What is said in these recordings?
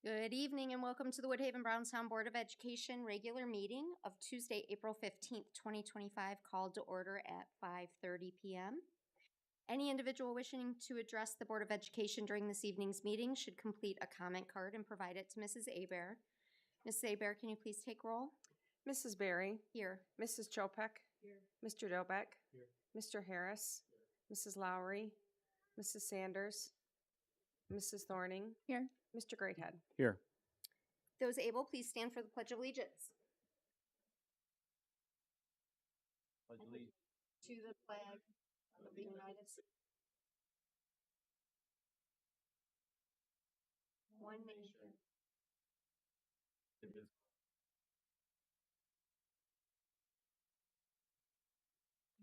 Good evening and welcome to the Woodhaven Brownstown Board of Education regular meeting of Tuesday, April 15th, 2025, called to order at 5:30 p.m. Any individual wishing to address the Board of Education during this evening's meeting should complete a comment card and provide it to Mrs. Abear. Mrs. Abear, can you please take roll? Mrs. Berry. Here. Mrs. Chopek. Here. Mr. Dobek. Here. Mr. Harris. Mrs. Lowry. Mrs. Sanders. Mrs. Thorning. Here. Mr. Greathead. Here. Those able, please stand for the Pledge of Allegiance. Pledge allegiance To the flag of the United States. One nation.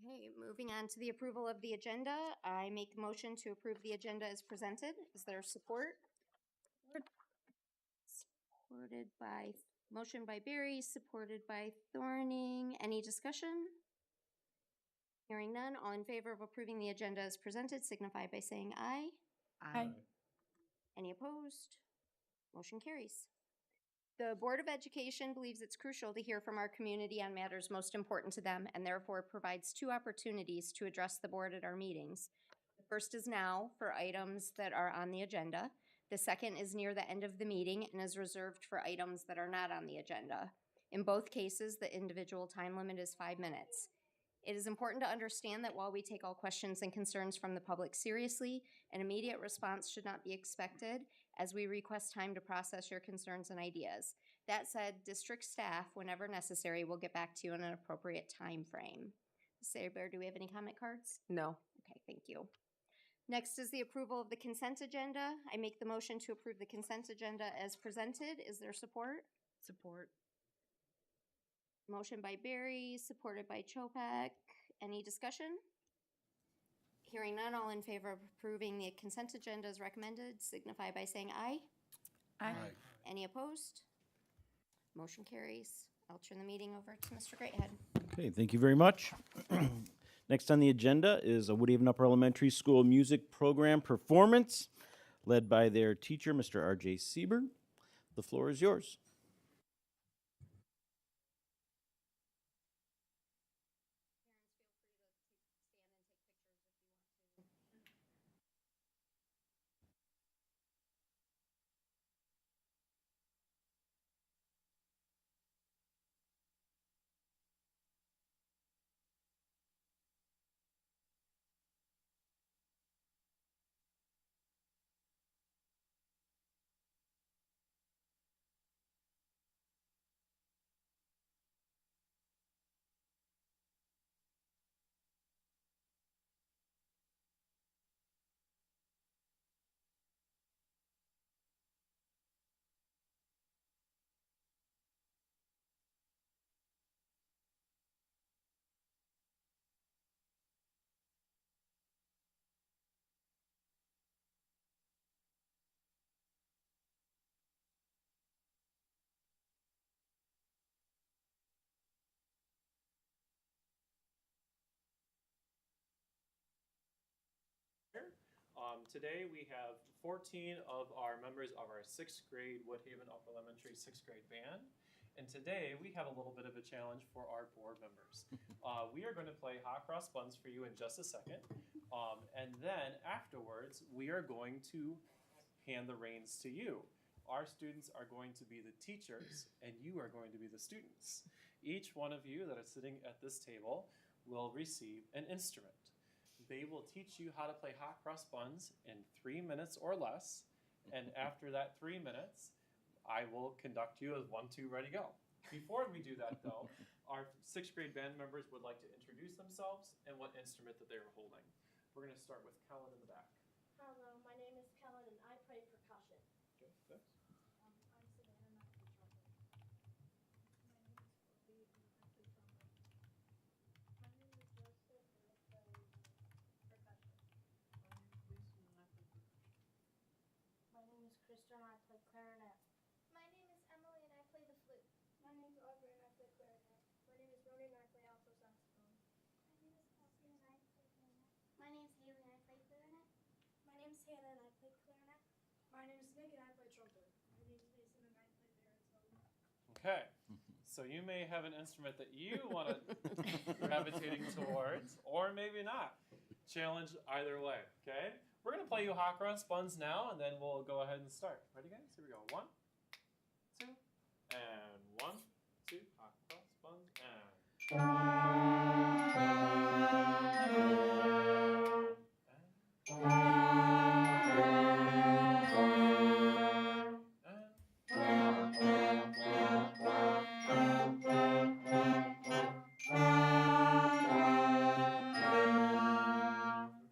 Okay, moving on to the approval of the agenda. I make the motion to approve the agenda as presented. Is there support? Supported by, motion by Berry, supported by Thorning. Any discussion? Hearing none, all in favor of approving the agenda as presented signify by saying aye. Aye. Any opposed? Motion carries. The Board of Education believes it's crucial to hear from our community on matters most important to them and therefore provides two opportunities to address the board at our meetings. The first is now for items that are on the agenda. The second is near the end of the meeting and is reserved for items that are not on the agenda. In both cases, the individual time limit is 5 minutes. It is important to understand that while we take all questions and concerns from the public seriously, an immediate response should not be expected as we request time to process your concerns and ideas. That said, district staff, whenever necessary, will get back to you in an appropriate time frame. Ms. Bear, do we have any comment cards? No. Okay, thank you. Next is the approval of the consent agenda. I make the motion to approve the consent agenda as presented. Is there support? Support. Motion by Berry, supported by Chopek. Any discussion? Hearing none, all in favor of approving the consent agenda as recommended signify by saying aye. Aye. Any opposed? Motion carries. I'll turn the meeting over to Mr. Greathead. Okay, thank you very much. Next on the agenda is a Woodhaven Upper Elementary School music program performance led by their teacher, Mr. R.J. Sieber. The floor is yours. Today we have 14 of our members of our 6th grade Woodhaven Upper Elementary 6th grade band. And today we have a little bit of a challenge for our board members. We are going to play hot cross buns for you in just a second. And then afterwards we are going to hand the reins to you. Our students are going to be the teachers and you are going to be the students. Each one of you that are sitting at this table will receive an instrument. They will teach you how to play hot cross buns in 3 minutes or less. And after that 3 minutes, I will conduct you as 1, 2, ready, go. Before we do that though, our 6th grade band members would like to introduce themselves and what instrument that they are holding. We're going to start with Kellen in the back. Hello, my name is Kellen and I play percussion. Okay, thanks. I'm Savannah and I play trumpet. My name is Kobe and I play trumpet. My name is Joseph and I play percussion. My name is Krista and I play clarinet. My name is Emily and I play the flute. My name is Aubrey and I play clarinet. My name is Ronan and I play alto saxophone. My name is Kelsey and I play clarinet. My name is Haley and I play clarinet. My name is Hannah and I play clarinet. My name is Nick and I play trumpet. Okay. So you may have an instrument that you want to gravitating towards, or maybe not. Challenge either way. Okay. We're gonna play you hot cross buns now, and then we'll go ahead and start. Ready, guys? Here we go. 1, 2, and 1, 2. Hot cross buns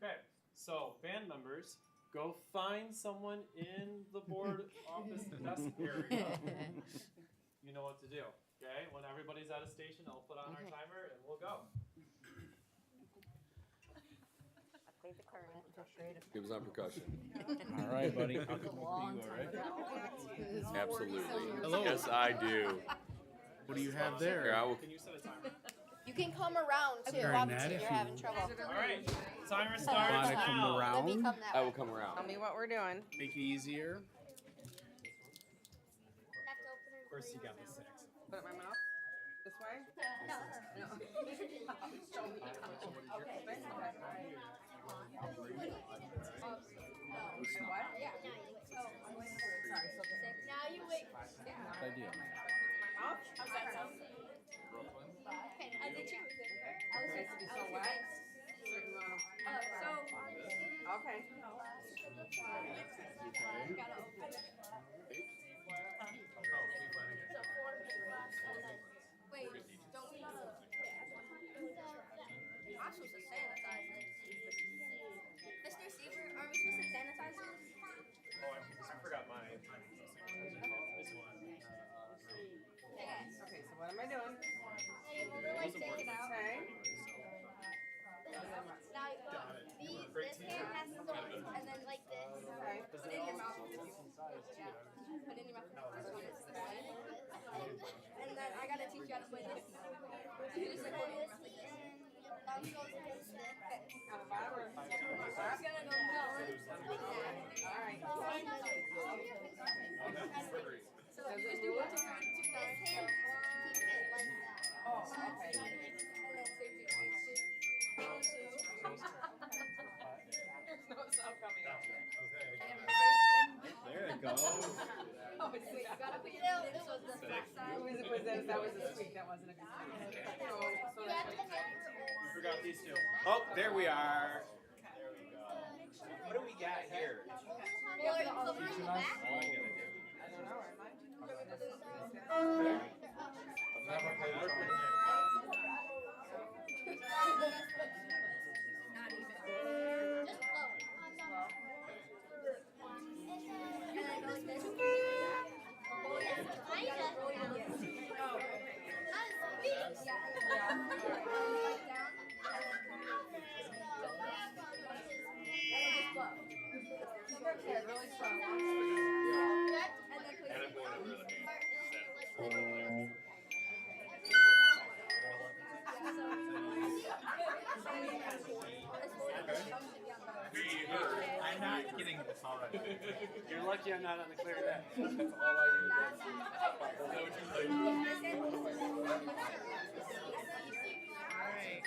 Okay, so band members, go find someone in the board office desk area. You know what to do. Okay, when everybody's at a station, I'll put on our timer and we'll go. Give us on percussion. All right, buddy. I'll come over to you, all right? Absolutely. Hello. Yes, I do. What do you have Here, there? I will. Can you set a timer? You can come around too, Very obviously, mad you're if you- having trouble. All right, timer starts Wanna come now. around? Let me come I that will way. come around. Tell me what we're doing. Make it easier. Of course you got the six. Put it in my mouth? This way? No. No. Show me. Okay. What? Yeah. Sorry, so okay. Now you wait. Idea. Mouth? How's that sound? Okay, I did you. Okay, so be so wet. Certain amount of. So. Okay. Gotta open it. Wait, don't we gotta? I'm supposed to sanitize it. Mr. Seaver, are we supposed to sanitize this? Oh, I forgot my timing. Okay, so what am I doing? Hey, we'll like take it out. Okay. Now, this hand has to go, and then like this. Okay. Put it in your mouth. Yeah. Put it in your mouth. This one is this way. And then I gotta teach you how to play this. You just like hold it in your mouth like this. On the bottom or? I'm gonna go no. All right. So you just do 1, 2, 3, 2 times. Oh, okay. And then 3, 2, 3, 2. 1, 2. No sound coming out. There it goes. Oh, it's Wait, you gotta put it in this so the back side. that was a squeak, that wasn't a good squeak. So that's We forgot these two. Oh, there we are. There we go. What do we got here? Well, are you covering the back? All I gotta do. I don't know, am I? Never played this one. Not even. Just blow. And then go like this. Oh, yeah. Kinda. Oh, okay. Really strong. I'm not getting this already. You're lucky I'm not on the clarinet. That's all I use. Is that what you play? Alright.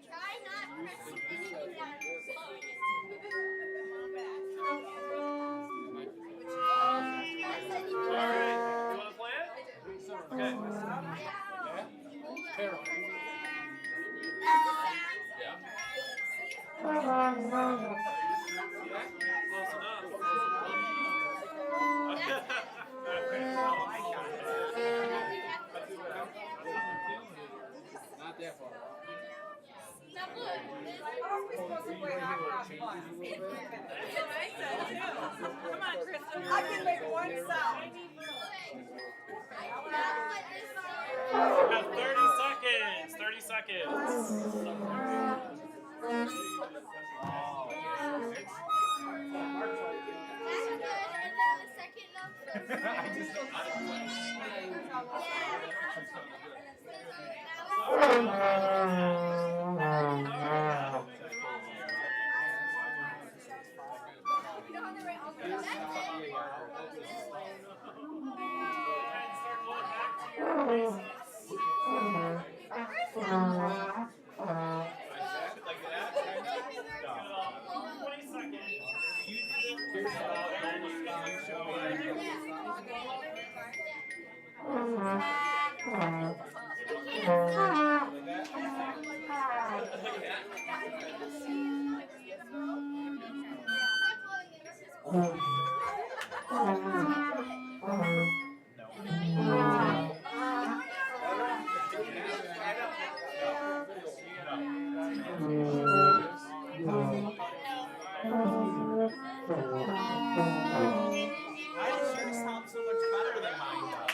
Try not pressing anything down. Alright, you wanna play it? Okay. Carol. Close Not that far. Now look, Are we supposed to play hot cross buns? Come on, Kristen. I can make one sound. You have 30 seconds. 30 seconds. That's good. And then the second number. Why does yours sound so much better than mine does?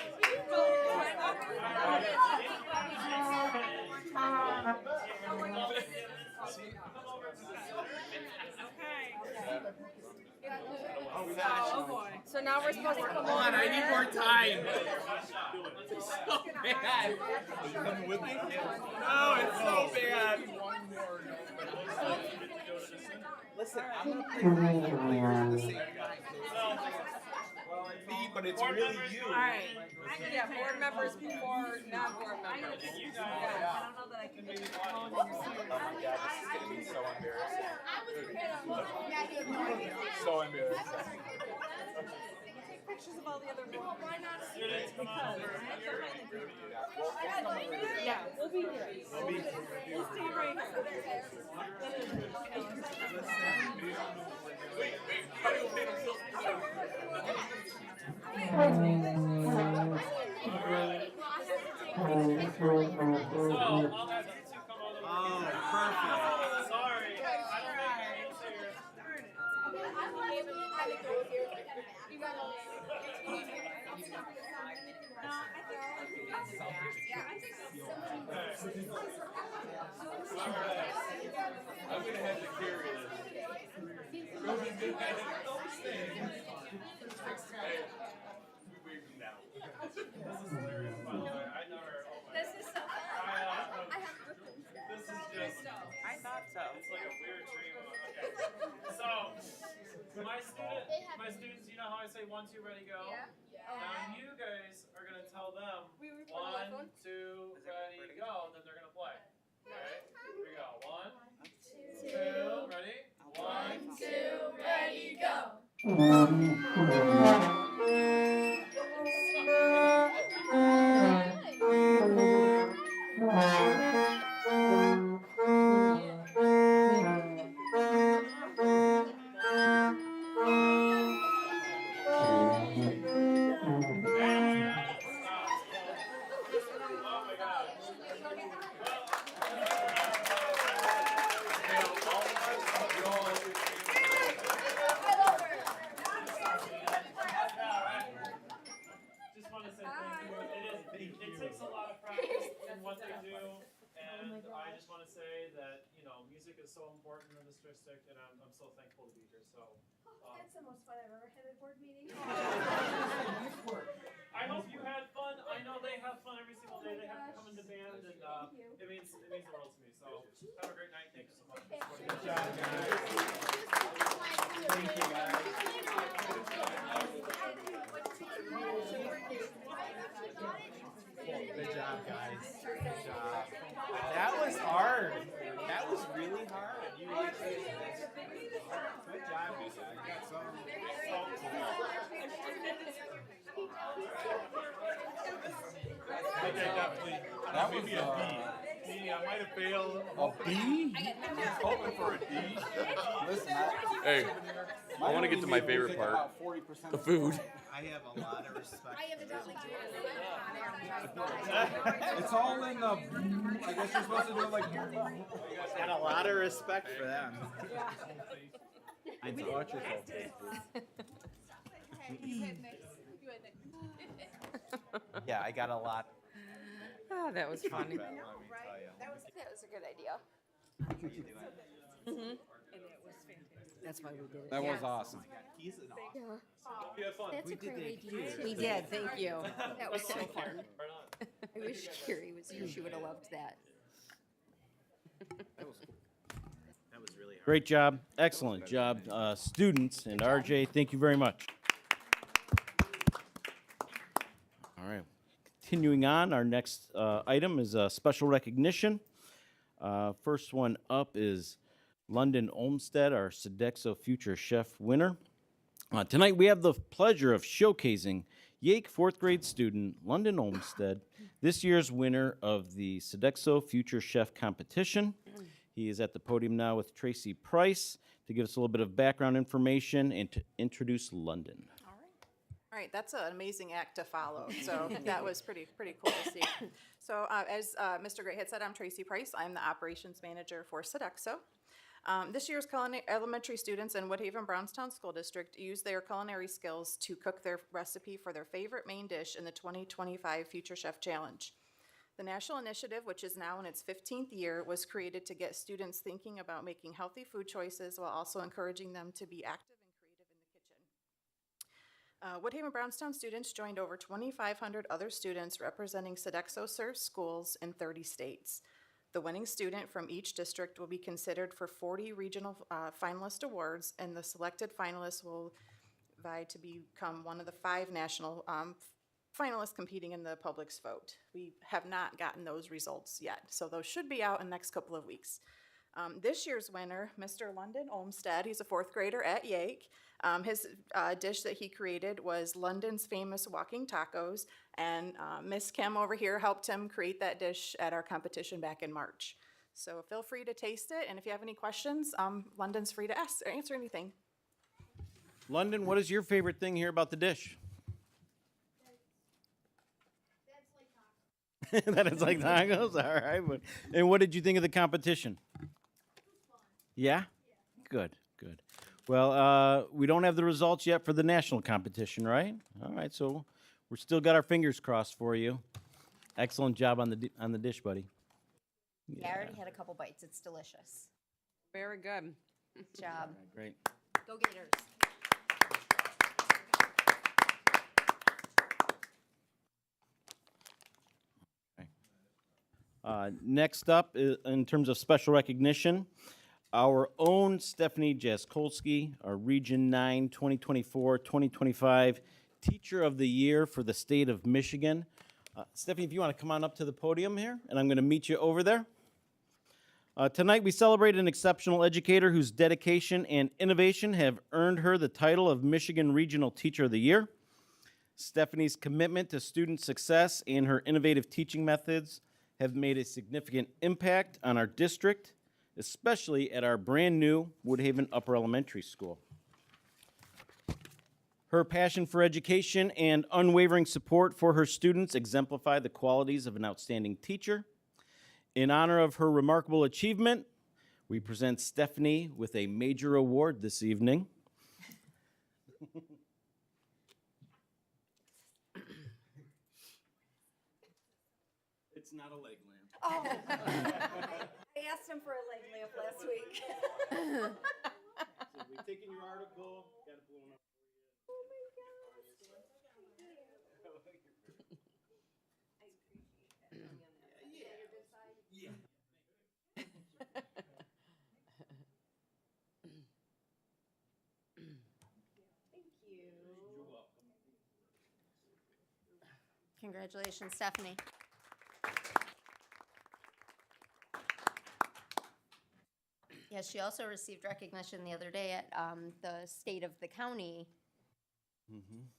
Oh boy. So now we're supposed to come Come on, I need more time. It's so bad. Are you coming with me? No, it's so bad. Listen, I'm gonna play right here at the same time. Me, but it's really you. All right. Yeah, board members before non-board members. Oh my god, this is gonna be so embarrassing. So embarrassing. Take pictures of all the other board members. Students, come on over. Yeah, we'll be here. We'll stay right here. So, I'll have you two come over. Oh, perfect. Sorry, I don't make any names here. I'm gonna have to carry this. This is hilarious, by the way. I never. This is so fun. I have griffins. This is just. I thought so. It's like a weird dream. Okay. So, my students, you know how I say 1, 2, ready, go? Yeah. Now you guys are gonna tell them We record 1, 2, ready, go. Then they're gonna play. Okay. Here we go. 1, 2, ready. 1, 2, ready, go. Just want to say thank you. It takes a lot of practice in what they do, and I just want to say that music is so important in this district, and I'm so thankful to be here. So. That's the most fun I've ever had at a board meeting. I hope you had fun. I know they have fun every single day. They have to come into band, and Thank you. it means the world to me. So have a great night. Thank you so much. Good job, guys. Thank you, guys. Good job, guys. Good job. That was hard. That was really hard. You really did. Good job, you guys. I think I definitely, that would be a B. I might have failed. A B? Hoping for a D. Listen, Hey, I want to get to my favorite part. The food. I have a lot of respect. I evidently do. It's all in the. I guess you're supposed to do it like. Got a lot of respect for them. I need to watch yourself. Yeah, I got a lot. Ah, that was funny. Let me tell you. That was a good idea. And it was fantastic. That's why we did it. That was Yes. awesome. We had fun. That's a great idea. We did, thank you. That was so fun. Right on. I wish Carrie was here. She would have loved that. Great job. Excellent job, students. And RJ, thank you very much. All right. Continuing on, our next item is special recognition. First one up is London Olmsted, our Sodexo Future Chef winner. Tonight we have the pleasure of showcasing Yake fourth grade student London Olmsted, this year's winner of the Sodexo Future Chef competition. He is at the podium now with Tracy Price to give us a little bit of background information and to introduce London. All right, that's an amazing act to follow. So that was pretty cool to see. So as Mr. Gray had said, I'm Tracy Price. I'm the operations manager for Sodexo. This year's elementary students in Woodhaven Brownstown School District use their culinary skills to cook their recipe for their favorite main dish in the 2025 Future Chef Challenge. The national initiative, which is now in its 15th year, was created to get students thinking about making healthy food choices while also encouraging them to be active and creative in the kitchen. Woodhaven Brownstown students joined over 2,500 other students representing Sodexo served schools in 30 states. The winning student from each district will be considered for 40 regional finalist awards, and the selected finalists will vie to become one of the 5 national finalists competing in the public's vote. We have not gotten those results yet, so those should be out in the next couple of weeks. This year's winner, Mr. London Olmsted, he's a 4th grader at Yake. His dish that he created was London's famous walking tacos, and Miss Kim over here helped him create that dish at our competition back in March. So feel free to taste it, and if you have any questions, London's free to ask or answer anything. London, what is your favorite thing here about the dish? That it's like tacos? All right. And what did you think of the competition? Yeah? Good, good. Well, we don't have the results yet for the national competition, right? All right, so we're still got our fingers crossed for you. Excellent job on the dish, buddy. Yeah, I already had a couple bites. It's delicious. Very good. Good job. Great. Go Gators. Next up, in terms of special recognition, our own Stephanie Jaskolski, our Region 9 2024-2025 Teacher of the Year for the state of Michigan. Stephanie, if you want to come on up to the podium here, and I'm going to meet you over there. Tonight, we celebrate an exceptional educator whose dedication and innovation have earned her the title of Michigan Regional Teacher of the Year. Stephanie's commitment to student success and her innovative teaching methods have made a significant impact on our district, especially at our brand new Woodhaven Upper Elementary School. Her passion for education and unwavering support for her students exemplify the qualities of an outstanding teacher. In honor of her remarkable achievement, we present Stephanie with a major award this evening. It's not a leg lamp. Oh. I asked him for a leg lamp last week. So we've taken your article, got it blown up for you. Oh my Yeah. Congratulations, Stephanie. Yes, she also received recognition the other day at the state of the county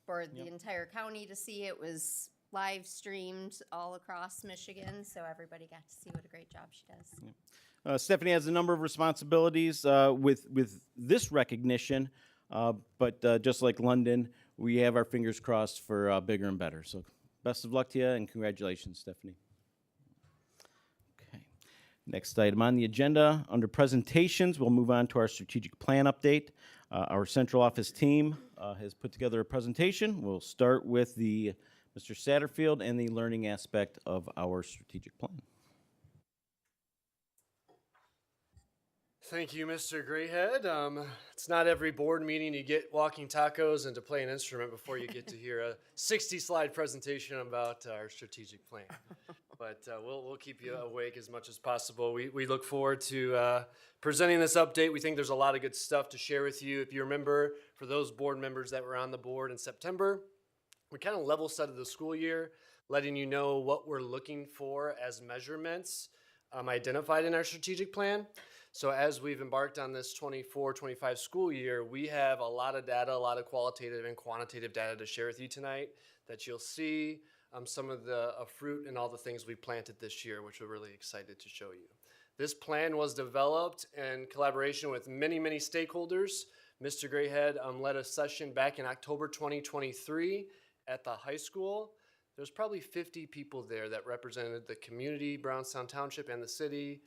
for the entire county to see. It was live streamed all across Michigan, so everybody got to see what a great job she does. Stephanie has a number of responsibilities with this recognition, but just like London, we have our fingers crossed for bigger and better. So best of luck to you, and congratulations, Stephanie. Okay. Next item on the agenda, under presentations, we'll move on to our strategic plan update. Our central office team has put together a presentation. We'll start with Mr. Satterfield and the learning aspect of our strategic plan. Thank you, Mr. Grayhead. It's not every board meeting you get walking tacos and to play an instrument before you get to hear a 60-slide presentation about our strategic plan. But we'll keep you awake as much as possible. We look forward to presenting this update. We think there's a lot of good stuff to share with you. If you remember, for those board members that were on the board in September, we kind of level set of the school year, letting you know what we're looking for as measurements identified in our strategic plan. So as we've embarked on this 24-25 school year, we have a lot of data, a lot of qualitative and quantitative data to share with you tonight that you'll see some of the fruit and all the things we planted this year, which we're really excited to show you. This plan was developed in collaboration with many, many stakeholders. Mr. Grayhead led a session back in October 2023 at the high school. There's probably 50 people there that represented the community, Brownstown Township, and the city,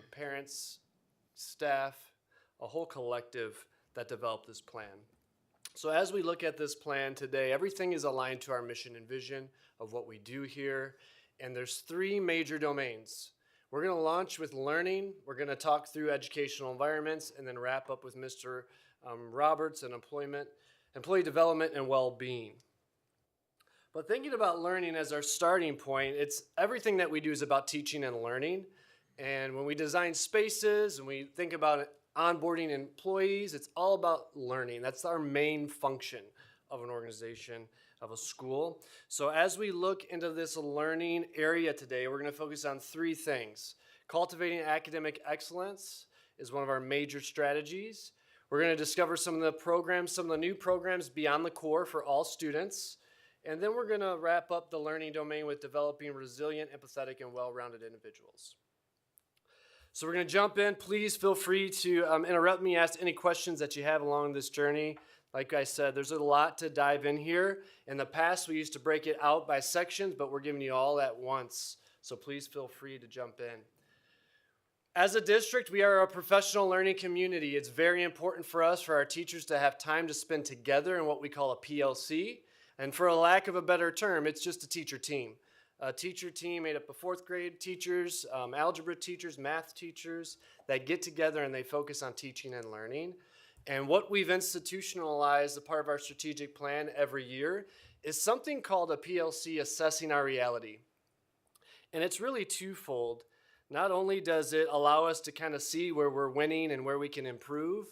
parents, staff, a whole collective that developed this plan. So as we look at this plan today, everything is aligned to our mission and vision of what we do here. And there's three major domains. We're going to launch with learning. We're going to talk through educational environments and then wrap up with Mr. Roberts and employee development and well-being. But thinking about learning as our starting point, it's everything that we do is about teaching and learning. And when we design spaces and we think about onboarding employees, it's all about learning. That's our main function of an organization, of a school. So as we look into this learning area today, we're going to focus on three things. Cultivating academic excellence is one of our major strategies. We're going to discover some of the programs, some of the new programs beyond the core for all students. And then we're going to wrap up the learning domain with developing resilient, empathetic, and well-rounded individuals. So we're going to jump in. Please feel free to interrupt me, ask any questions that you have along this journey. Like I said, there's a lot to dive in here. In the past, we used to break it out by sections, but we're giving you all at once. So please feel free to jump in. As a district, we are a professional learning community. It's very important for us, for our teachers to have time to spend together in what we call a PLC. And for a lack of a better term, it's just a teacher team. A teacher team made up of fourth grade teachers, algebra teachers, math teachers that get together and they focus on teaching and learning. And what we've institutionalized, a part of our strategic plan every year, is something called a PLC, assessing our reality. And it's really twofold. Not only does it allow us to kind of see where we're winning and where we can improve,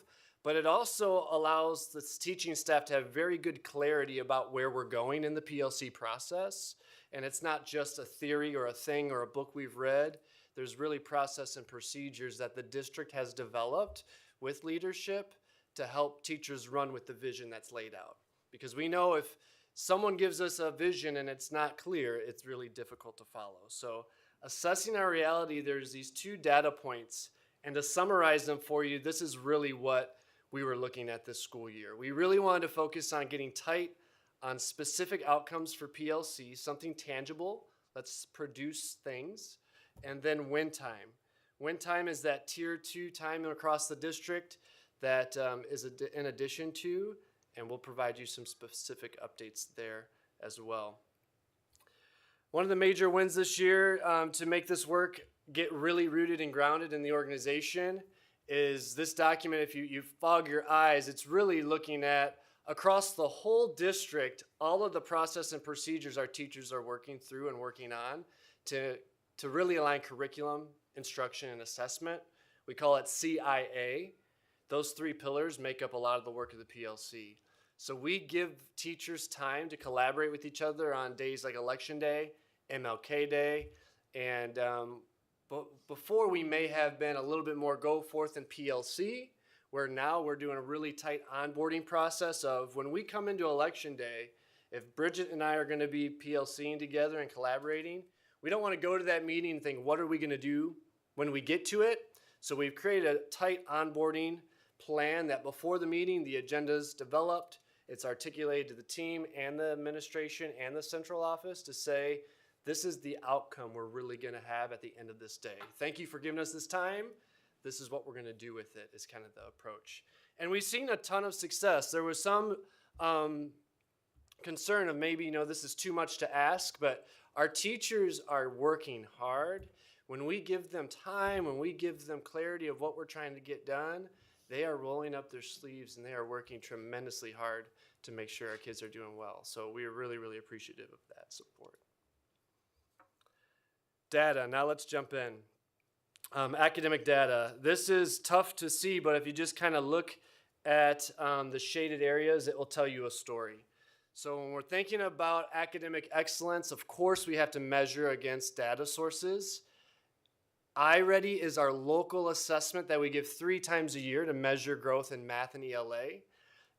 but it also allows the teaching staff to have very good clarity about where we're going in the PLC process. And it's not just a theory or a thing or a book we've read. There's really process and procedures that the district has developed with leadership to help teachers run with the vision that's laid out. Because we know if someone gives us a vision and it's not clear, it's really difficult to follow. So assessing our reality, there's these two data points. And to summarize them for you, this is really what we were looking at this school year. We really wanted to focus on getting tight on specific outcomes for PLC, something tangible. Let's produce things. And then win time. Win time is that tier 2 time across the district that is in addition to, and we'll provide you some specific updates there as well. One of the major wins this year to make this work get really rooted and grounded in the organization is this document. If you fog your eyes, it's really looking at across the whole district, all of the process and procedures our teachers are working through and working on to really align curriculum, instruction, and assessment. We call it CIA. Those three pillars make up a lot of the work of the PLC. So we give teachers time to collaborate with each other on days like Election Day, MLK Day, and before we may have been a little bit more go forth in PLC, where now we're doing a really tight onboarding process of when we come into Election Day, if Bridget and I are going to be PLCing together and collaborating, we don't want to go to that meeting and think, what are we going to do when we get to it? So we've created a tight onboarding plan that before the meeting, the agenda's developed. It's articulated to the team and the administration and the central office to say, this is the outcome we're really going to have at the end of this day. Thank you for giving us this time. This is what we're going to do with it, is kind of the approach. And we've seen a ton of success. There was some concern of maybe, this is too much to ask, but our teachers are working hard. When we give them time, when we give them clarity of what we're trying to get done, they are rolling up their sleeves and they are working tremendously hard to make sure our kids are doing well. So we are really, really appreciative of that support. Data, now let's jump in. Academic data. This is tough to see, but if you just kind of look at the shaded areas, it will tell you a story. So when we're thinking about academic excellence, of course we have to measure against data sources. iReady is our local assessment that we give 3 times a year to measure growth in math and ELA.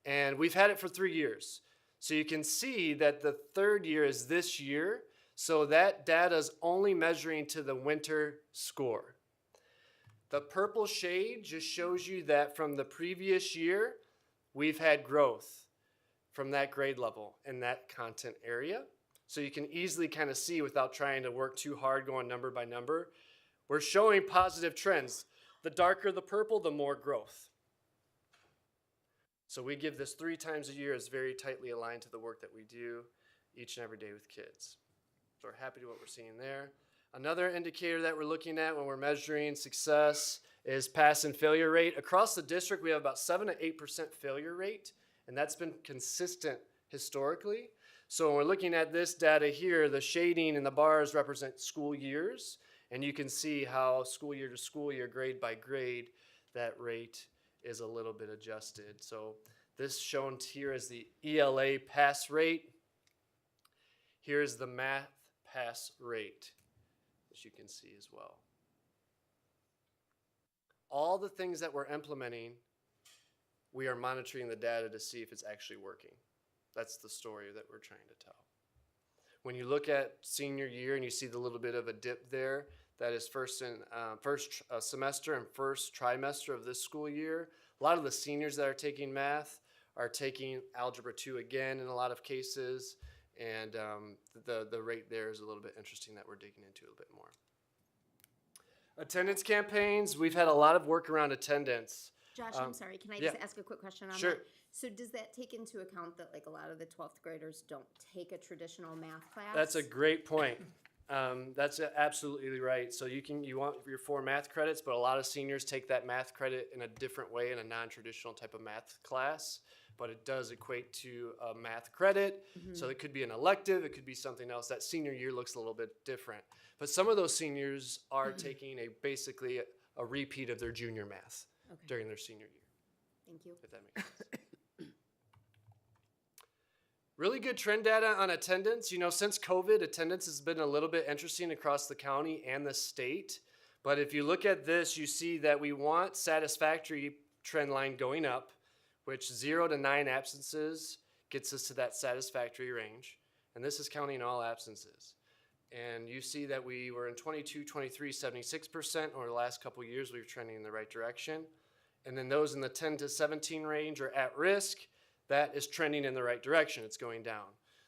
And we've had it for 3 years. So you can see that the 3rd year is this year. So that data is only measuring to the winter score. The purple shade just shows you that from the previous year, we've had growth from that grade level in that content area. So you can easily kind of see without trying to work too hard going number by number. We're showing positive trends. The darker the purple, the more growth. So we give this 3 times a year. It's very tightly aligned to the work that we do each and every day with kids. So we're happy with what we're seeing there. Another indicator that we're looking at when we're measuring success is pass and failure rate. Across the district, we have about 7 to 8% failure rate, and that's been consistent historically. So when we're looking at this data here, the shading and the bars represent school years, and you can see how school year to school year, grade by grade, that rate is a little bit adjusted. So this shown here is the ELA pass rate. Here's the math pass rate, as you can see as well. All the things that we're implementing, we are monitoring the data to see if it's actually working. That's the story that we're trying to tell. When you look at senior year and you see the little bit of a dip there, that is first semester and first trimester of this school year. A lot of the seniors that are taking math are taking Algebra 2 again in a lot of cases, and the rate there is a little bit interesting that we're digging into a bit more. Attendance campaigns, we've had a lot of work around attendance. Josh, I'm sorry, can I just ask a quick question on Sure. that? So does that take into account that like a lot of the 12th graders don't take a traditional math class? That's a great point. That's absolutely right. So you want your 4 math credits, but a lot of seniors take that math credit in a different way in a non-traditional type of math class, but it does equate to a math credit. So it could be an elective, it could be something else. That senior year looks a little bit different. But some of those seniors are taking basically a repeat of their junior math during their senior year. Thank you. If that makes sense. Really good trend data on attendance. You know, since COVID, attendance has been a little bit interesting across the county and the state. But if you look at this, you see that we want satisfactory trend line going up, which 0 to 9 absences gets us to that satisfactory range. And this is counting all absences. And you see that we were in 22, 23, 76%. Over the last couple of years, we were trending in the right direction. And then those in the 10 to 17 range are at risk. That is trending in the right direction. It's going down.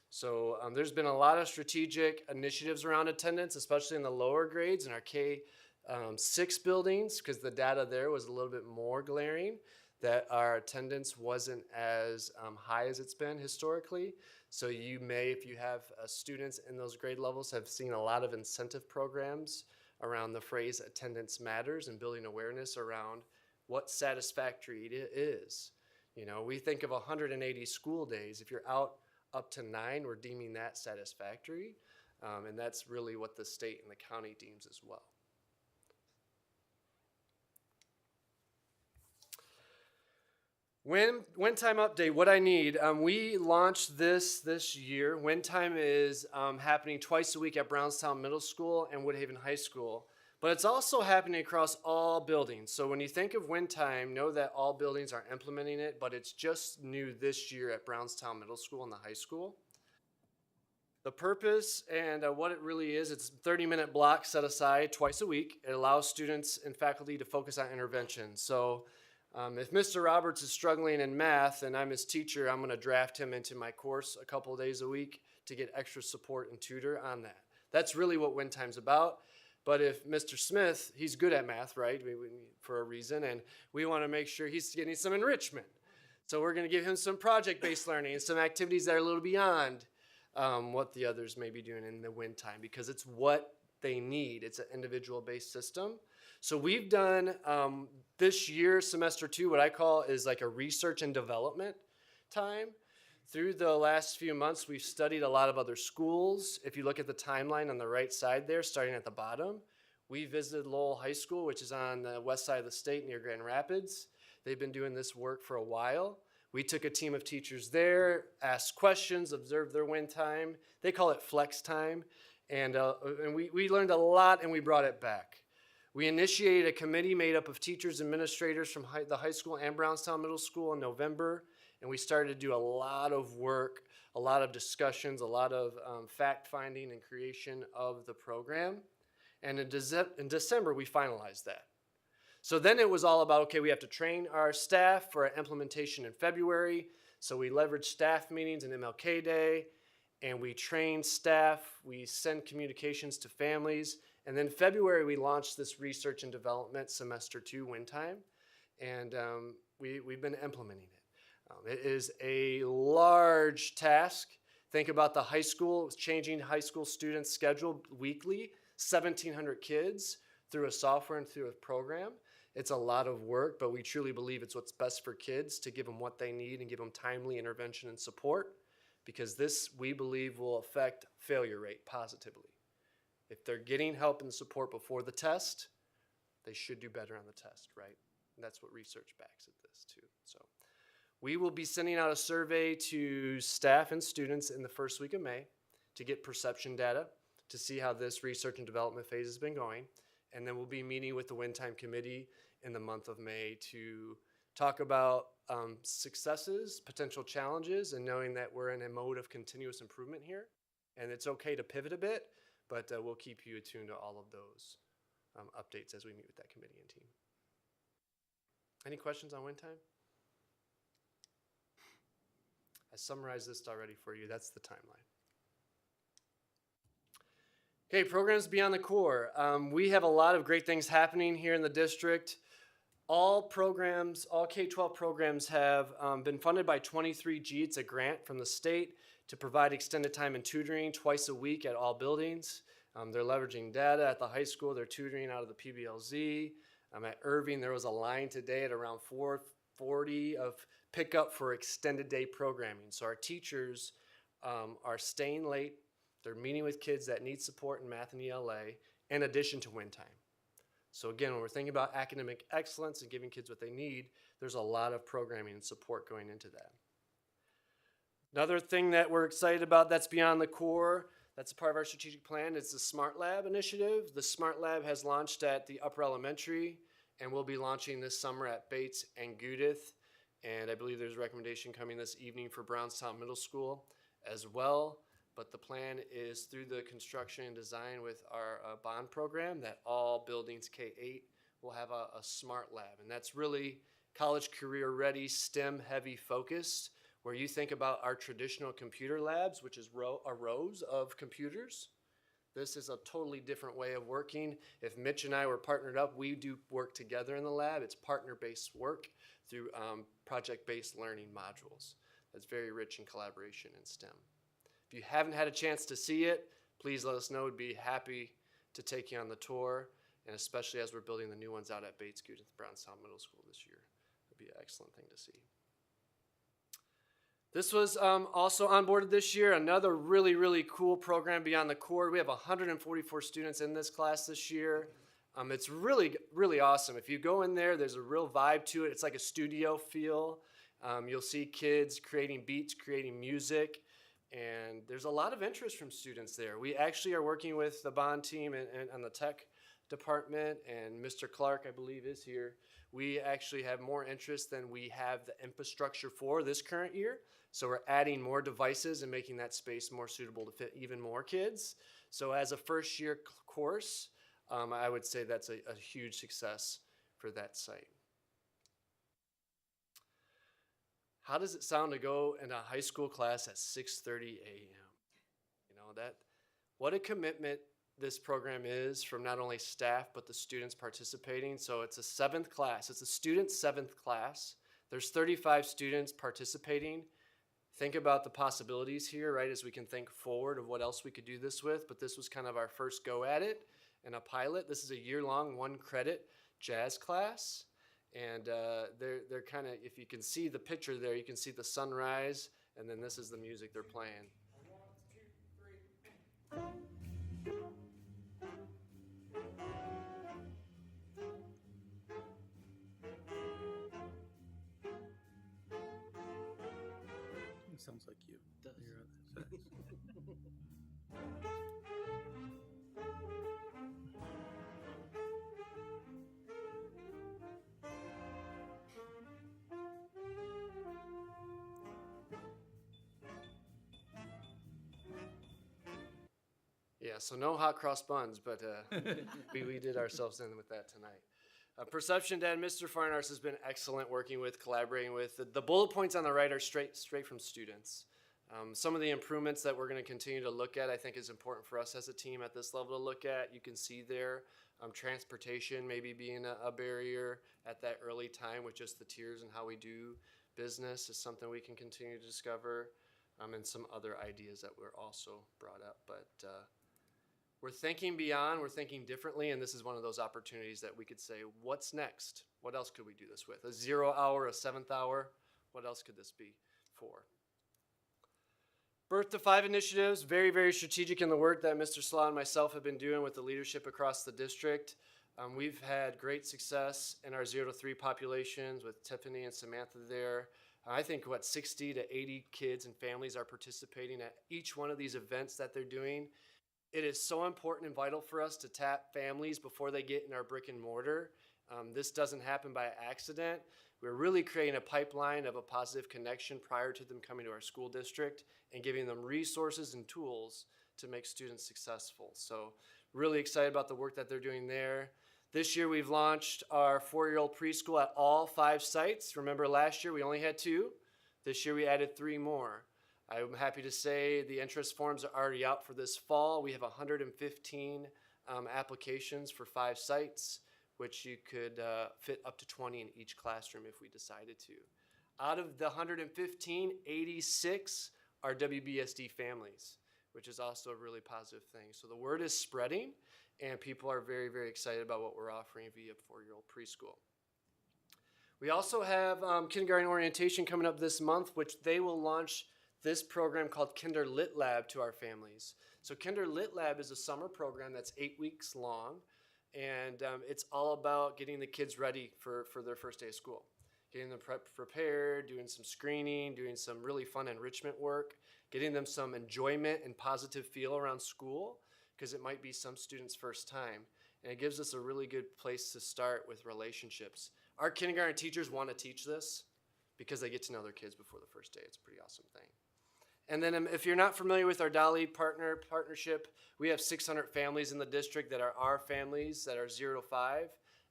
So there's been a lot of strategic initiatives around attendance, especially in the lower grades in our K6 buildings, because the data there was a little bit more glaring, that our attendance wasn't as high as it's been historically. So you may, if you have students in those grade levels, have seen a lot of incentive programs around the phrase attendance matters and building awareness around what satisfactory it is. You know, we think of 180 school days. If you're out up to 9, we're deeming that satisfactory. And that's really what the state and the county deems as well. Win time update, what I need. We launched this year. Win time is happening twice a week at Brownstown Middle School and Woodhaven High School. But it's also happening across all buildings. So when you think of win time, know that all buildings are implementing it, but it's just new this year at Brownstown Middle School and the high school. The purpose and what it really is, it's a 30-minute block set aside twice a week. It allows students and faculty to focus on intervention. So if Mr. Roberts is struggling in math and I'm his teacher, I'm going to draft him into my course a couple of days a week to get extra support and tutor on that. That's really what win time's about. But if Mr. Smith, he's good at math, right, for a reason, and we want to make sure he's getting some enrichment. So we're going to give him some project-based learning and some activities that are a little beyond what the others may be doing in the win time, because it's what they need. It's an individual-based system. So we've done this year, semester 2, what I call is like a research and development time. Through the last few months, we've studied a lot of other schools. If you look at the timeline on the right side there, starting at the bottom, we visited Lowell High School, which is on the west side of the state near Grand Rapids. They've been doing this work for a while. We took a team of teachers there, asked questions, observed their win time. They call it flex time. And we learned a lot and we brought it back. We initiated a committee made up of teachers, administrators from the high school and Brownstown Middle School in November. And we started to do a lot of work, a lot of discussions, a lot of fact finding and creation of the program. And in December, we finalized that. So then it was all about, okay, we have to train our staff for implementation in February. So we leveraged staff meetings and MLK Day, and we trained staff. We send communications to families. And then February, we launched this research and development semester 2 win time, and we've been implementing it. It is a large task. Think about the high school, changing high school students' schedule weekly, 1,700 kids through a software and through a program. It's a lot of work, but we truly believe it's what's best for kids to give them what they need and give them timely intervention and support, because this, we believe, will affect failure rate positively. If they're getting help and support before the test, they should do better on the test, right? And that's what research backs at this too. So we will be sending out a survey to staff and students in the first week of May to get perception data to see how this research and development phase has been going. And then we'll be meeting with the Win Time Committee in the month of May to talk about successes, potential challenges, and knowing that we're in a mode of continuous improvement here. And it's okay to pivot a bit, but we'll keep you attuned to all of those updates as we meet with that committee and team. Any questions on Win Time? I summarized this already for you. That's the timeline. Okay, programs beyond the core. We have a lot of great things happening here in the district. All programs, all K-12 programs have been funded by 23G. It's a grant from the state to provide extended time and tutoring twice a week at all buildings. They're leveraging data at the high school. They're tutoring out of the PBLZ. At Irving, there was a line today at around 4:40 of pickup for extended day programming. So our teachers are staying late. They're meeting with kids that need support in math and ELA, in addition to win time. So again, when we're thinking about academic excellence and giving kids what they need, there's a lot of programming and support going into that. Another thing that we're excited about that's beyond the core, that's a part of our strategic plan, is the Smart Lab initiative. The Smart Lab has launched at the upper elementary, and we'll be launching this summer at Bates and Gudith. And I believe there's a recommendation coming this evening for Brownstown Middle School as well. But the plan is through the construction and design with our bond program that all buildings K-8 will have a smart lab. And that's really college career ready, STEM heavy focused, where you think about our traditional computer labs, which is rows of computers. This is a totally different way of working. If Mitch and I were partnered up, we do work together in the lab. It's partner-based work through project-based learning modules. That's very rich in collaboration in STEM. If you haven't had a chance to see it, please let us know. We'd be happy to take you on the tour, and especially as we're building the new ones out at Bates, Gudith, Brownstown Middle School this year. It'd be an excellent thing to see. This was also onboarded this year, another really, really cool program beyond the core. We have 144 students in this class this year. It's really, really awesome. If you go in there, there's a real vibe to it. It's like a studio feel. You'll see kids creating beats, creating music. And there's a lot of interest from students there. We actually are working with the bond team and the tech department, and Mr. Clark, I believe, is here. We actually have more interest than we have the infrastructure for this current year. So we're adding more devices and making that space more suitable to fit even more kids. So as a first year course, I would say that's a huge success for that site. How does it sound to go in a high school class at 6:30 a.m.? You know, what a commitment this program is from not only staff, but the students participating. So it's a 7th class. It's a student 7th class. There's 35 students participating. Think about the possibilities here, right, as we can think forward of what else we could do this with. But this was kind of our first go at it. and a pilot. This is a year-long 1-credit jazz class. And they're kind of, if you can see the picture there, you can see the sunrise, and then this is the music they're playing. It sounds like you. You're on that side. Yeah, so no hot cross buns, but we did ourselves in with that tonight. Perception Dad, Mr. Farnars has been excellent working with, collaborating with. The bullet points on the right are straight from students. Some of the improvements that we're going to continue to look at, I think is important for us as a team at this level to look at. You can see there, transportation maybe being a barrier at that early time with just the tiers and how we do business is something we can continue to discover, and some other ideas that were also brought up. But we're thinking beyond, we're thinking differently, and this is one of those opportunities that we could say, what's next? What else could we do this with? A 0 hour, a 7th hour? What else could this be for? Birth to 5 initiatives, very, very strategic in the work that Mr. Slaw and myself have been doing with the leadership across the district. We've had great success in our 0 to 3 populations with Tiffany and Samantha there. I think 60 to 80 kids and families are participating at each one of these events that they're doing. It is so important and vital for us to tap families before they get in our brick and mortar. This doesn't happen by accident. We're really creating a pipeline of a positive connection prior to them coming to our school district and giving them resources and tools to make students successful. So really excited about the work that they're doing there. This year we've launched our 4-year-old preschool at all 5 sites. Remember last year we only had 2. This year we added 3 more. I'm happy to say the interest forms are already out for this fall. We have 115 applications for 5 sites, which you could fit up to 20 in each classroom if we decided to. Out of the 115, 86 are WBSD families, which is also a really positive thing. So the word is spreading, and people are very, very excited about what we're offering via 4-year-old preschool. We also have kindergarten orientation coming up this month, which they will launch this program called Kinder Lit Lab to our families. So Kinder Lit Lab is a summer program that's 8 weeks long, and it's all about getting the kids ready for their first day of school. Getting them prepared, doing some screening, doing some really fun enrichment work, getting them some enjoyment and positive feel around school, because it might be some students' first time. And it gives us a really good place to start with relationships. Our kindergarten teachers want to teach this because they get to know their kids before the first day. It's a pretty awesome thing. And then if you're not familiar with our Dolly partnership, we have 600 families in the district that are our families that are 0 to 5.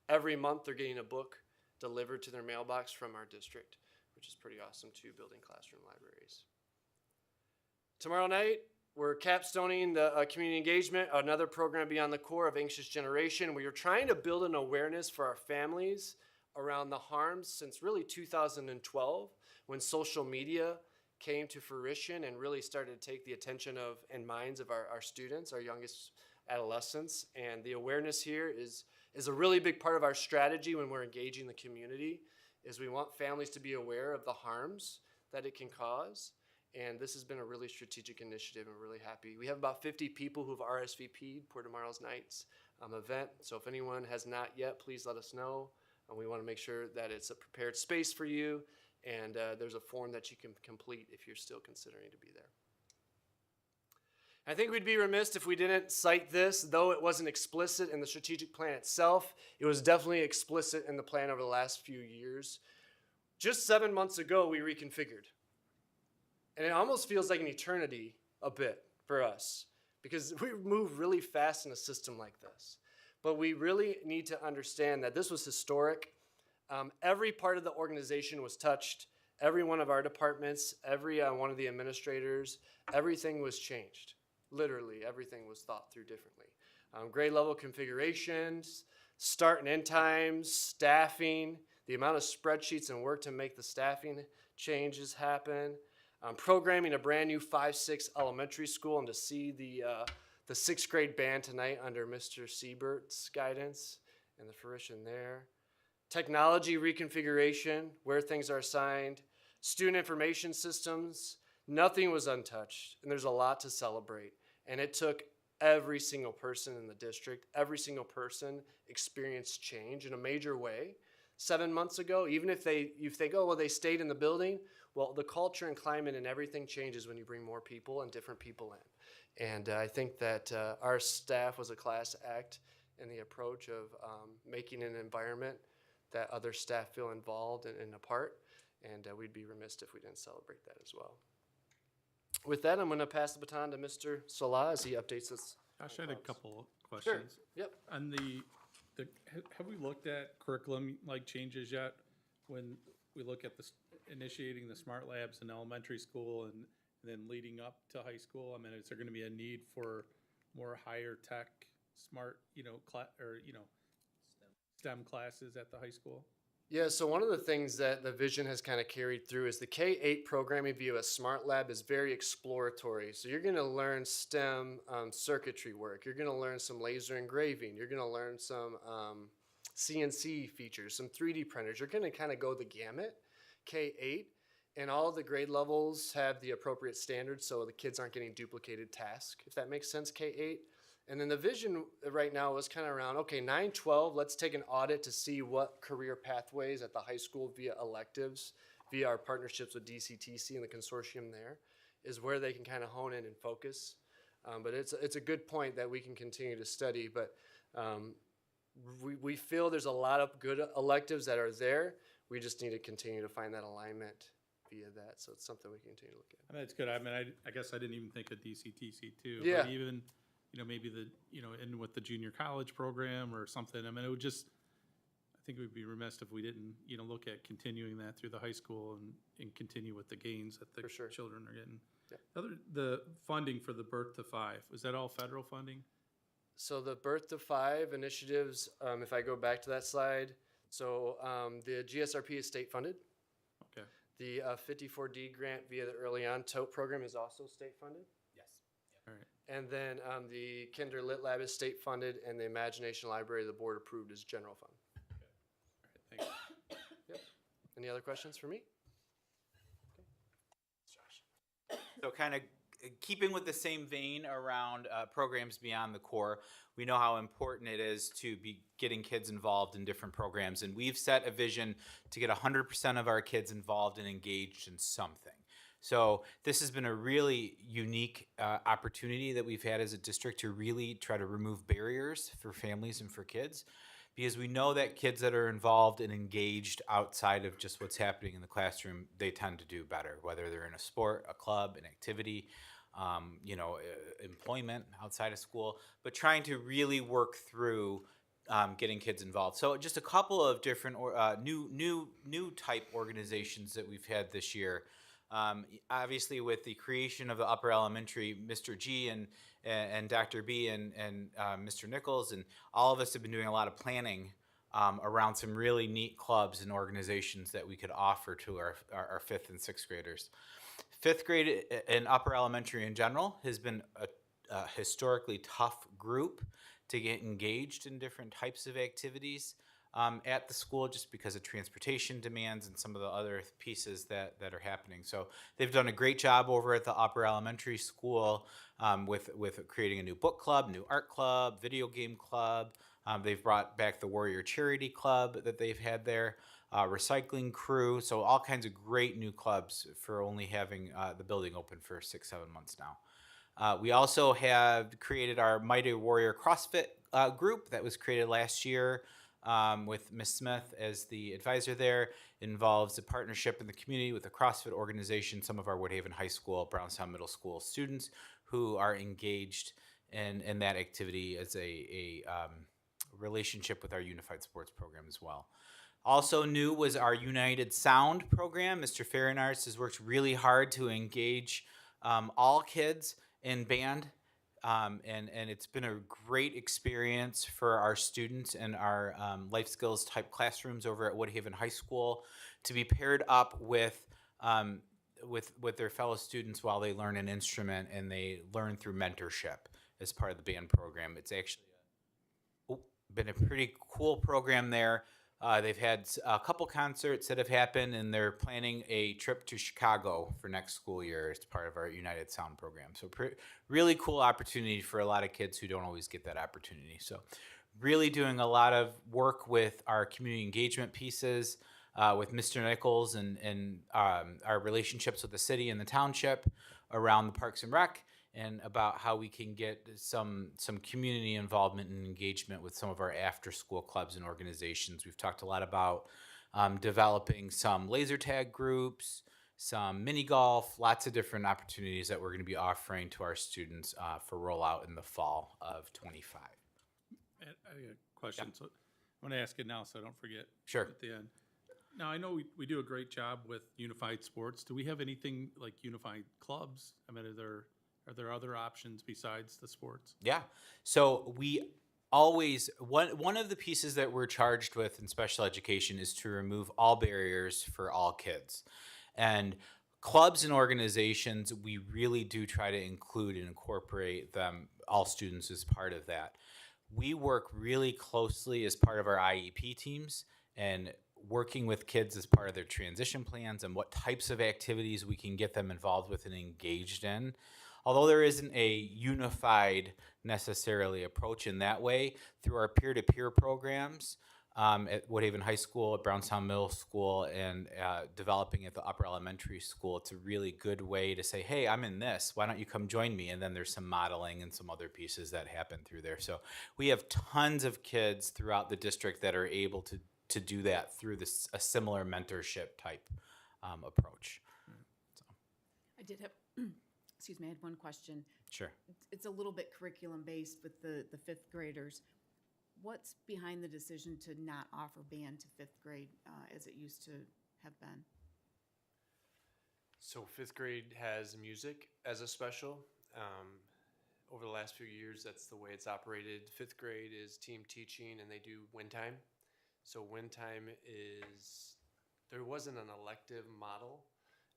Every month they're getting a book delivered to their mailbox from our district, which is pretty awesome too, building classroom libraries. Tomorrow night, we're capstoning the community engagement, another program beyond the core of Anxious Generation. We are trying to build an awareness for our families around the harms since really 2012, when social media came to fruition and really started to take the attention of and minds of our students, our youngest adolescents. And the awareness here is a really big part of our strategy when we're engaging the community, is we want families to be aware of the harms that it can cause. And this has been a really strategic initiative, and we're really happy. We have about 50 people who've RSVP'd for tomorrow's night's event. So if anyone has not yet, please let us know. And we want to make sure that it's a prepared space for you, and there's a form that you can complete if you're still considering to be there. I think we'd be remiss if we didn't cite this, though it wasn't explicit in the strategic plan itself. It was definitely explicit in the plan over the last few years. Just 7 months ago, we reconfigured. And it almost feels like an eternity a bit for us, because we move really fast in a system like this. But we really need to understand that this was historic. Every part of the organization was touched. Every one of our departments, every one of the administrators, everything was changed. Literally, everything was thought through differently. Grade level configurations, start and end times, staffing, the amount of spreadsheets and work to make the staffing changes happen, programming a brand new 5-6 elementary school, and to see the 6th grade band tonight under Mr. Siebert's guidance and the fruition there. Technology reconfiguration, where things are assigned, student information systems, nothing was untouched, and there's a lot to celebrate. And it took every single person in the district, every single person experienced change in a major way. 7 months ago, even if they think, oh, well, they stayed in the building, well, the culture and climate and everything changes when you bring more people and different people in. And I think that our staff was a class act in the approach of making an environment that other staff feel involved and a part. And we'd be remiss if we didn't celebrate that as well. With that, I'm going to pass the baton to Mr. Salah as he updates us. Josh, I had a couple questions. Yep. On have we looked at curriculum like changes yet? When we look at initiating the smart labs in elementary school and then leading up to high school, I mean, is there going to be a need for more higher tech, smart, STEM classes at the high school? Yeah, so one of the things that the vision has kind of carried through is the K-8 programming via a smart lab is very exploratory. So you're going to learn STEM circuitry work. You're going to learn some laser engraving. You're going to learn some CNC features, some 3D printers. You're going to kind of go the gamut, K-8. And all of the grade levels have the appropriate standards so the kids aren't getting duplicated tasks, if that makes sense, K-8. And then the vision right now was kind of around, okay, 9-12, let's take an audit to see what career pathways at the high school via electives, via our partnerships with DCTC and the consortium there, is where they can kind of hone in and focus. But it's a good point that we can continue to study. But we feel there's a lot of good electives that are there. We just need to continue to find that alignment via that. So it's something we can continue to look at. I mean, that's good. I mean, I guess I didn't even think of DCTC too. Yeah. But even, maybe in with the junior college program or something. I mean, I think we'd be remiss if we didn't, look at continuing that through the high school and continue with the gains that the children are getting. Yeah. The funding for the Birth to 5, is that all federal funding? So the Birth to 5 initiatives, if I go back to that slide, so the GSRP is state funded. Okay. The 54D grant via the Early On TOTE program is also state funded. Yes. All right. And then the Kinder Lit Lab is state funded, and the Imagination Library, the board approved, is general fund. All right, thanks. Yep. Any other questions for me? So kind of keeping with the same vein around programs beyond the core, we know how important it is to be getting kids involved in different programs. And we've set a vision to get 100% of our kids involved and engaged in something. So this has been a really unique opportunity that we've had as a district to really try to remove barriers for families and for kids, because we know that kids that are involved and engaged outside of just what's happening in the classroom, they tend to do better, whether they're in a sport, a club, an activity, employment outside of school, but trying to really work through getting kids involved. So just a couple of different new type organizations that we've had this year. Obviously, with the creation of the upper elementary, Mr. G and Dr. B and Mr. Nichols and all of us have been doing a lot of planning around some really neat clubs and organizations that we could offer to our 5th and 6th graders. 5th grade and upper elementary in general has been a historically tough group to get engaged in different types of activities at the school, just because of transportation demands and some of the other pieces that are happening. So they've done a great job over at the upper elementary school with creating a new book club, new art club, video game club. They've brought back the Warrior Charity Club that they've had there, recycling crew. So all kinds of great new clubs for only having the building open for 6-7 months now. We also have created our Mighty Warrior CrossFit group that was created last year. With Ms. Smith as the advisor there. It involves a partnership in the community with a CrossFit organization, some of our Woodhaven High School, Brownstown Middle School students who are engaged in that activity as a relationship with our Unified Sports program as well. Also new was our United Sound program. Mr. Farinars has worked really hard to engage all kids in band. And it's been a great experience for our students and our life skills type classrooms over at Woodhaven High School to be paired up with their fellow students while they learn an instrument and they learn through mentorship as part of the band program. It's actually been a pretty cool program there. They've had a couple concerts that have happened, and they're planning a trip to Chicago for next school year as part of our United Sound program. So really cool opportunity for a lot of kids who don't always get that opportunity. So really doing a lot of work with our community engagement pieces, with Mr. Nichols and our relationships with the city and the township around the Parks and Rec, and about how we can get some community involvement and engagement with some of our after-school clubs and organizations. We've talked a lot about developing some laser tag groups, some mini golf, lots of different opportunities that we're going to be offering to our students for rollout in the fall of 25. I got a question, so I'm going to ask it now so I don't forget. Sure. At the end. Now, I know we do a great job with unified sports. Do we have anything like unified clubs? I mean, are there other options besides the sports? Yeah. So we always, one of the pieces that we're charged with in special education is to remove all barriers for all kids. And clubs and organizations, we really do try to include and incorporate them, all students, as part of that. We work really closely as part of our IEP teams and working with kids as part of their transition plans and what types of activities we can get them involved with and engaged in. Although there isn't a unified necessarily approach in that way, through our peer-to-peer programs at Woodhaven High School, at Brownstown Middle School, and developing at the upper elementary school, it's a really good way to say, hey, I'm in this, why don't you come join me? And then there's some modeling and some other pieces that happen through there. So we have tons of kids throughout the district that are able to do that through a similar mentorship type approach. So. I did have, excuse me, I had one question. Sure. It's a little bit curriculum based with the fifth graders. What's behind the decision to not offer band to fifth grade as it used to have been? So fifth grade has music as a special. Over the last few years, that's the way it's operated. Fifth grade is team teaching, and they do win time. So win time there wasn't an elective model.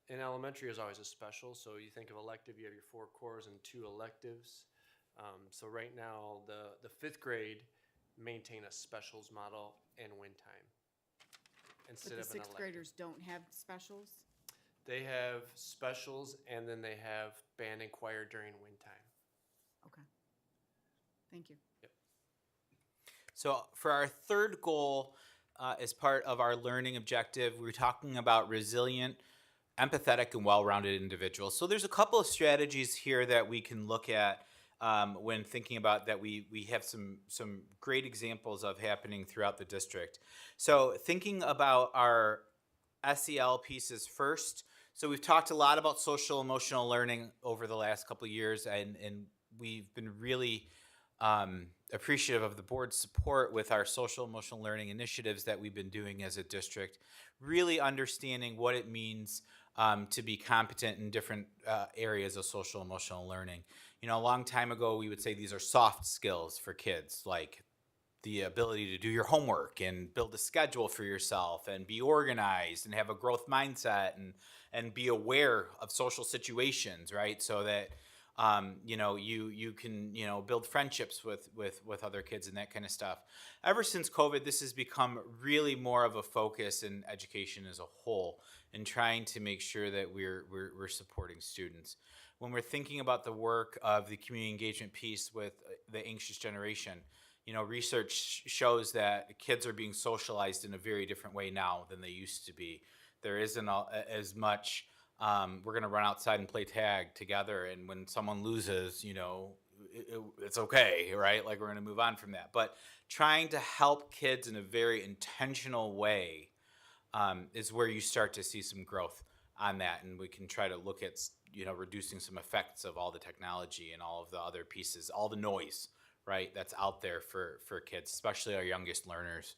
In elementary, is always a special. So you think of elective, you have your 4 cores and 2 electives. So right now, the fifth grade maintain a specials model and win time instead But the of an sixth elective. graders don't have specials? They have specials, and then they have band and choir during win time. Okay. Thank you. Yep. So for our third goal, as part of our learning objective, we're talking about resilient, empathetic, and well-rounded individuals. So there's a couple of strategies here that we can look at when thinking about that. We have some great examples of happening throughout the district. So thinking about our SEL pieces first. So we've talked a lot about social emotional learning over the last couple of years, and we've been really appreciative of the board's support with our social emotional learning initiatives that we've been doing as a district, really understanding what it means to be competent in different areas of social emotional learning. You know, a long time ago, we would say these are soft skills for kids, like the ability to do your homework and build a schedule for yourself and be organized and have a growth mindset and be aware of social situations, right? So that you can build friendships with other kids and that kind of stuff. Ever since COVID, this has become really more of a focus in education as a whole, and trying to make sure that we're supporting students. When we're thinking about the work of the community engagement piece with the anxious generation, research shows that kids are being socialized in a very different way now than they used to be. There isn't as much we're going to run outside and play tag together, and when someone loses, it's okay, right? Like, we're going to move on from that. But trying to help kids in a very intentional way is where you start to see some growth on that, and we can try to look at reducing some effects of all the technology and all of the other pieces, all the noise, right, that's out there for kids, especially our youngest learners.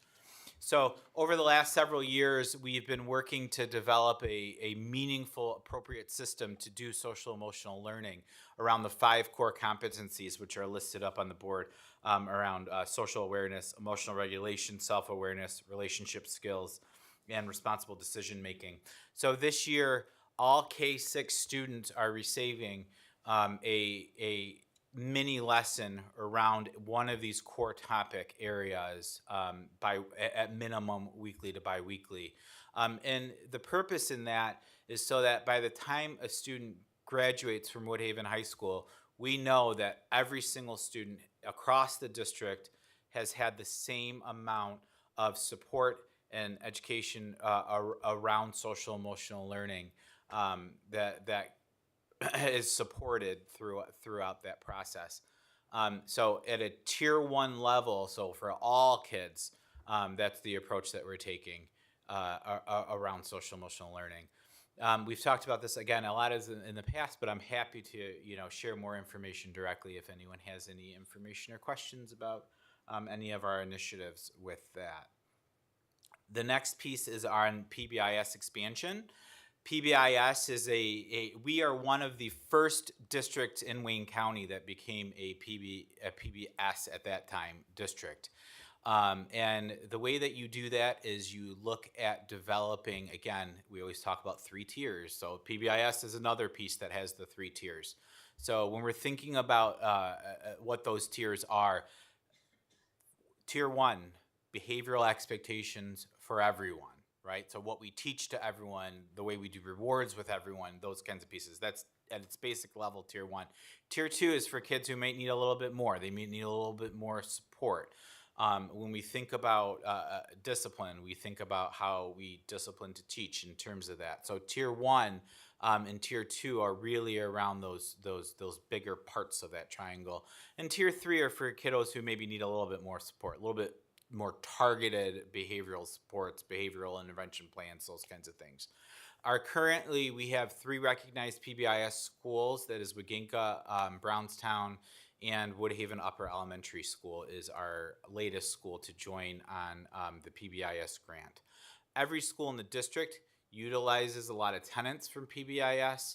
So over the last several years, we've been working to develop a meaningful, appropriate system to do social emotional learning around the 5 core competencies, which are listed up on the board, around social awareness, emotional regulation, self-awareness, relationship skills, and responsible decision making. So this year, all K-6 students are receiving a mini lesson around one of these core topic areas at minimum weekly to biweekly. And the purpose in that is so that by the time a student graduates from Woodhaven High School, we know that every single student across the district has had the same amount of support and education around social emotional learning that is supported throughout that process. So at a tier 1 level, so for all kids, that's the approach that we're taking around social emotional learning. We've talked about this again a lot in the past, but I'm happy to share more information directly if anyone has any information or questions about any of our initiatives with that. The next piece is on PBIS expansion. PBIS is we are one of the first districts in Wayne County that became a PBS at that time district. And the way that you do that is you look at developing, again, we always talk about 3 tiers. So PBIS is another piece that has the 3 tiers. So when we're thinking about what those tiers are, tier 1, behavioral expectations for everyone, right? So what we teach to everyone, the way we do rewards with everyone, those kinds of pieces. That's at its basic level, tier 1. Tier 2 is for kids who might need a little bit more. They may need a little bit more support. When we think about discipline, we think about how we discipline to teach in terms of that. So tier 1 and tier 2 are really around those bigger parts of that triangle. And tier 3 are for kiddos who maybe need a little bit more support, a little bit more targeted behavioral supports, behavioral intervention plans, those kinds of things. Currently, we have 3 recognized PBIS schools. That is Waginka, Brownstown, and Woodhaven Upper Elementary School is our latest school to join on the PBIS grant. Every school in the district utilizes a lot of tenets from PBIS.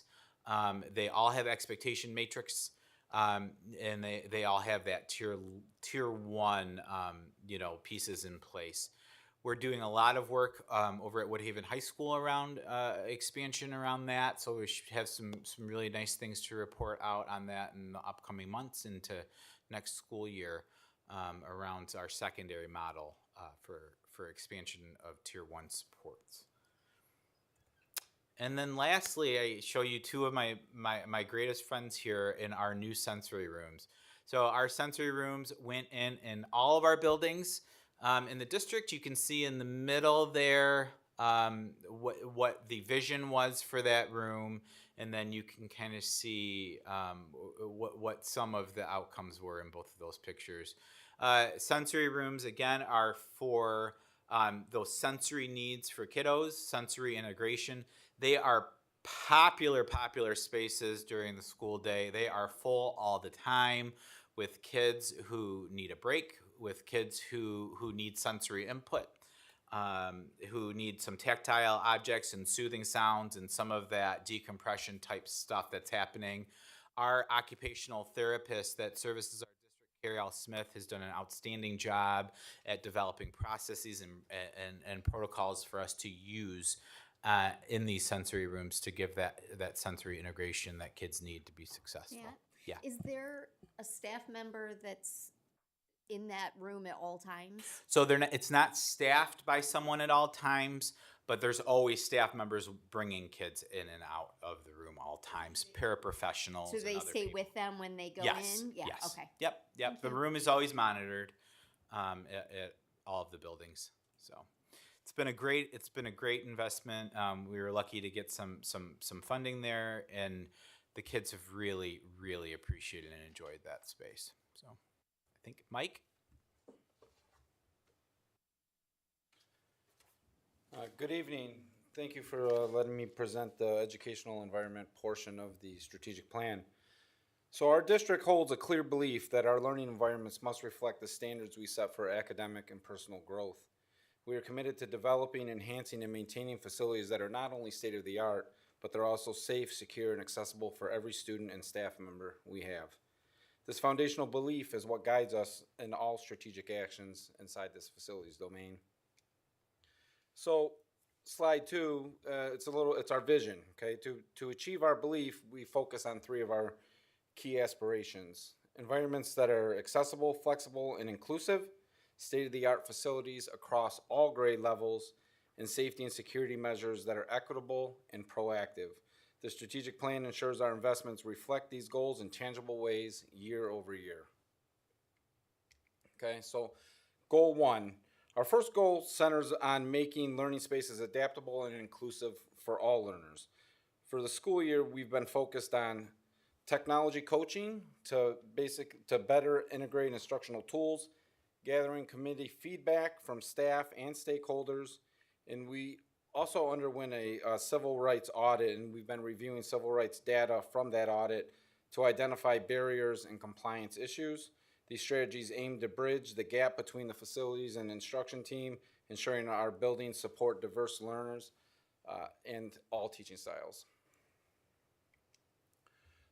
They all have expectation matrix, and they all have that tier 1 pieces in place. We're doing a lot of work over at Woodhaven High School around expansion around that, so we should have some really nice things to report out on that in the upcoming months into next school year around our secondary model for expansion of tier 1 supports. And then lastly, I show you 2 of my greatest friends here in our new sensory rooms. So our sensory rooms went in all of our buildings. In the district, you can see in the middle there what the vision was for that room, and then you can kind of see what some of the outcomes were in both of those pictures. Sensory rooms, again, are for those sensory needs for kiddos, sensory integration. They are popular spaces during the school day. They are full all the time with kids who need a break, with kids who need sensory input, who need some tactile objects and soothing sounds and some of that decompression type stuff that's happening. Our occupational therapist that services our district, Carrie L. Smith, has done an outstanding job at developing processes and protocols for us to use in these sensory rooms to give that sensory integration that kids need to be successful. Yeah. Is there a staff member that's in that room at all times? So it's not staffed by someone at all times, but there's always staff members bringing kids in and out of the room all times, paraprofessionals. So they and other stay people. with them when they go Yes. in? Yeah, Yes. okay. Yep. The room is always monitored at all of the buildings. So it's been a great investment. We were lucky to get some funding there, and the kids have really, really appreciated and enjoyed that space. So I think Mike. Good evening. Thank you for letting me present the educational environment portion of the strategic plan. So our district holds a clear belief that our learning environments must reflect the standards we set for academic and personal growth. We are committed to developing, enhancing, and maintaining facilities that are not only state-of-the-art, but they're also safe, secure, and accessible for every student and staff member we have. This foundational belief is what guides us in all strategic actions inside this facilities domain. So, slide 2, it's our vision. Okay, to achieve our belief, we focus on 3 of our key aspirations. environments that are accessible, flexible, and inclusive, state-of-the-art facilities across all grade levels, and safety and security measures that are equitable and proactive. The strategic plan ensures our investments reflect these goals in tangible ways year over year. Okay, so goal 1. Our first goal centers on making learning spaces adaptable and inclusive for all learners. For the school year, we've been focused on technology coaching to better integrate instructional tools, gathering committee feedback from staff and stakeholders, and we also underwent a civil rights audit, and we've been reviewing civil rights data from that audit to identify barriers and compliance issues. These strategies aim to bridge the gap between the facilities and instruction team, ensuring our buildings support diverse learners and all teaching styles.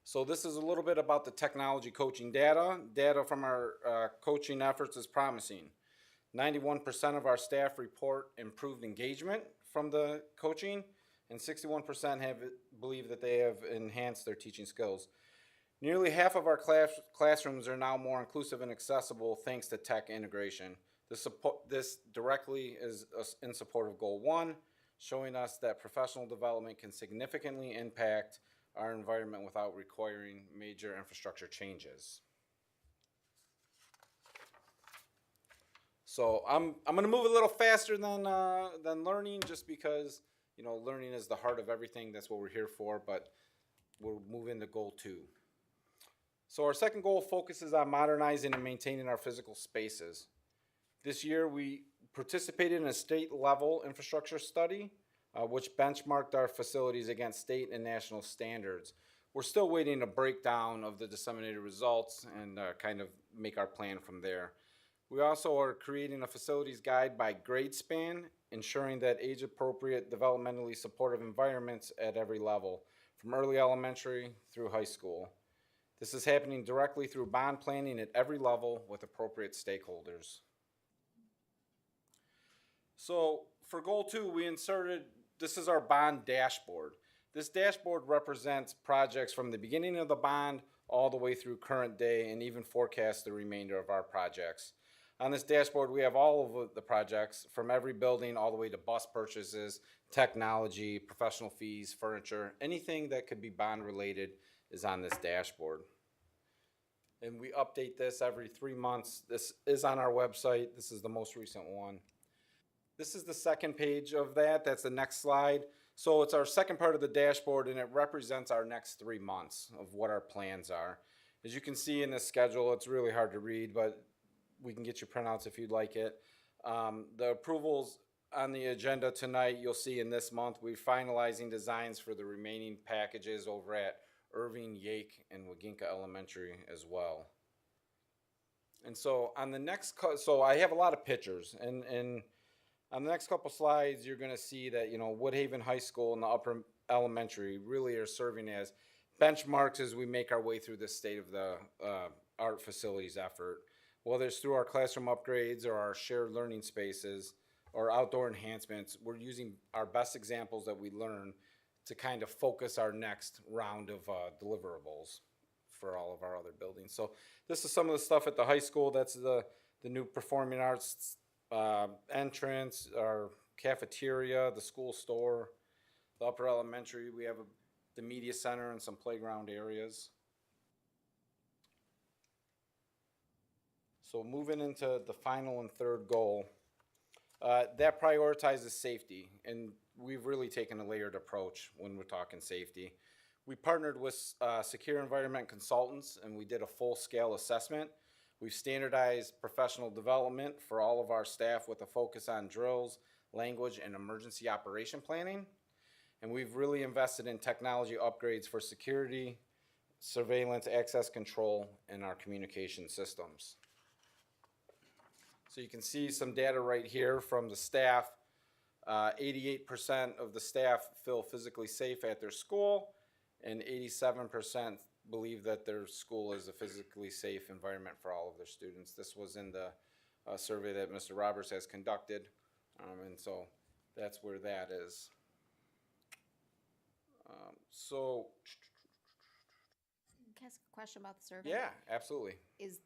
So this is a little bit about the technology coaching data. Data from our coaching efforts is promising. 91% of our staff report improved engagement from the coaching, and 61% believe that they have enhanced their teaching skills. Nearly half of our classrooms are now more inclusive and accessible thanks to tech integration. This directly is in support of Goal 1, showing us that professional development can significantly impact our environment without requiring major infrastructure changes. So I'm going to move a little faster than learning, just because learning is the heart of everything. That's what we're here for. But we'll move into Goal 2. So our second goal focuses on modernizing and maintaining our physical spaces. This year we participated in a state-level infrastructure study, which benchmarked our facilities against state and national standards. We're still waiting a breakdown of the disseminated results and kind of make our plan from there. We also are creating a facilities guide by grade span, ensuring that age-appropriate, developmentally supportive environments at every level, from early elementary through high school. This is happening directly through bond planning at every level with appropriate stakeholders. So for Goal 2, we inserted, this is our bond dashboard. This dashboard represents projects from the beginning of the bond all the way through current day, and even forecasts the remainder of our projects. On this dashboard, we have all of the projects from every building all the way to bus purchases, technology, professional fees, furniture, anything that could be bond related is on this dashboard. And we update this every 3 months. This is on our website. This is the most recent one. This is the second page of that. That's the next slide. So it's our second part of the dashboard, and it represents our next 3 months of what our plans are. As you can see in this schedule, it's really hard to read, but we can get you printouts if you'd like it. The approvals on the agenda tonight, you'll see in this month, we're finalizing designs for the remaining packages over at Irving, Yake, and Waginka Elementary as well. And so on the next, so I have a lot of pictures, and on the next couple slides, you're going to see that Woodhaven High School and the upper elementary really are serving as benchmarks as we make our way through this state of the art facilities effort. Whether it's through our classroom upgrades or our shared learning spaces or outdoor enhancements, we're using our best examples that we learn to kind of focus our next round of deliverables for all of our other buildings. So this is some of the stuff at the high school. That's the new performing arts entrance, our cafeteria, the school store. The upper elementary, we have the media center and some playground areas. So moving into the final and third goal, that prioritizes safety, and we've really taken a layered approach when we're talking safety. We partnered with Secure Environment Consultants, and we did a full-scale assessment. We've standardized professional development for all of our staff with a focus on drills, language, and emergency operation planning. And we've really invested in technology upgrades for security, surveillance, access control, and our communication systems. So you can see some data right here from the staff. 88% of the staff feel physically safe at their school, and 87% believe that their school is a physically safe environment for all of their students. This was in the survey that Mr. Roberts has conducted, and so that's where that is. I ask a question about the survey? Yeah, absolutely. Is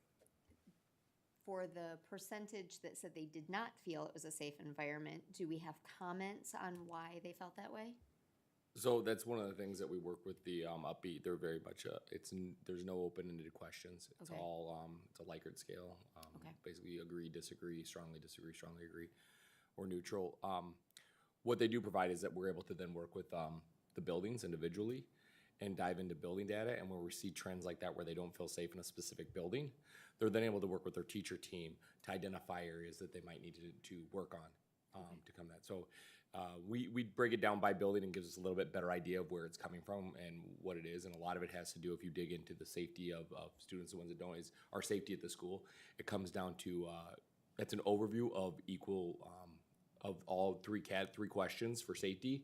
for the percentage that said they did not feel it was a safe environment, do we have comments on why they felt that way? So that's one of the things that we work with the upbeat. They're very much there's no open-ended questions. It's Okay. all it's a Likert scale. Okay. Basically, agree, disagree, strongly agree, or neutral. What they do provide is that we're able to then work with the buildings individually and dive into building data, and where we see trends like that where they don't feel safe in a specific building, they're then able to work with their teacher team to identify areas that they might need to work on to come that. So we break it down by building and gives us a little bit better idea of where it's coming from and what it is, and a lot of it has to do, if you dig into the safety of students, the ones that don't, is our safety at the school. It comes down to it's an overview of equal of all three questions for safety,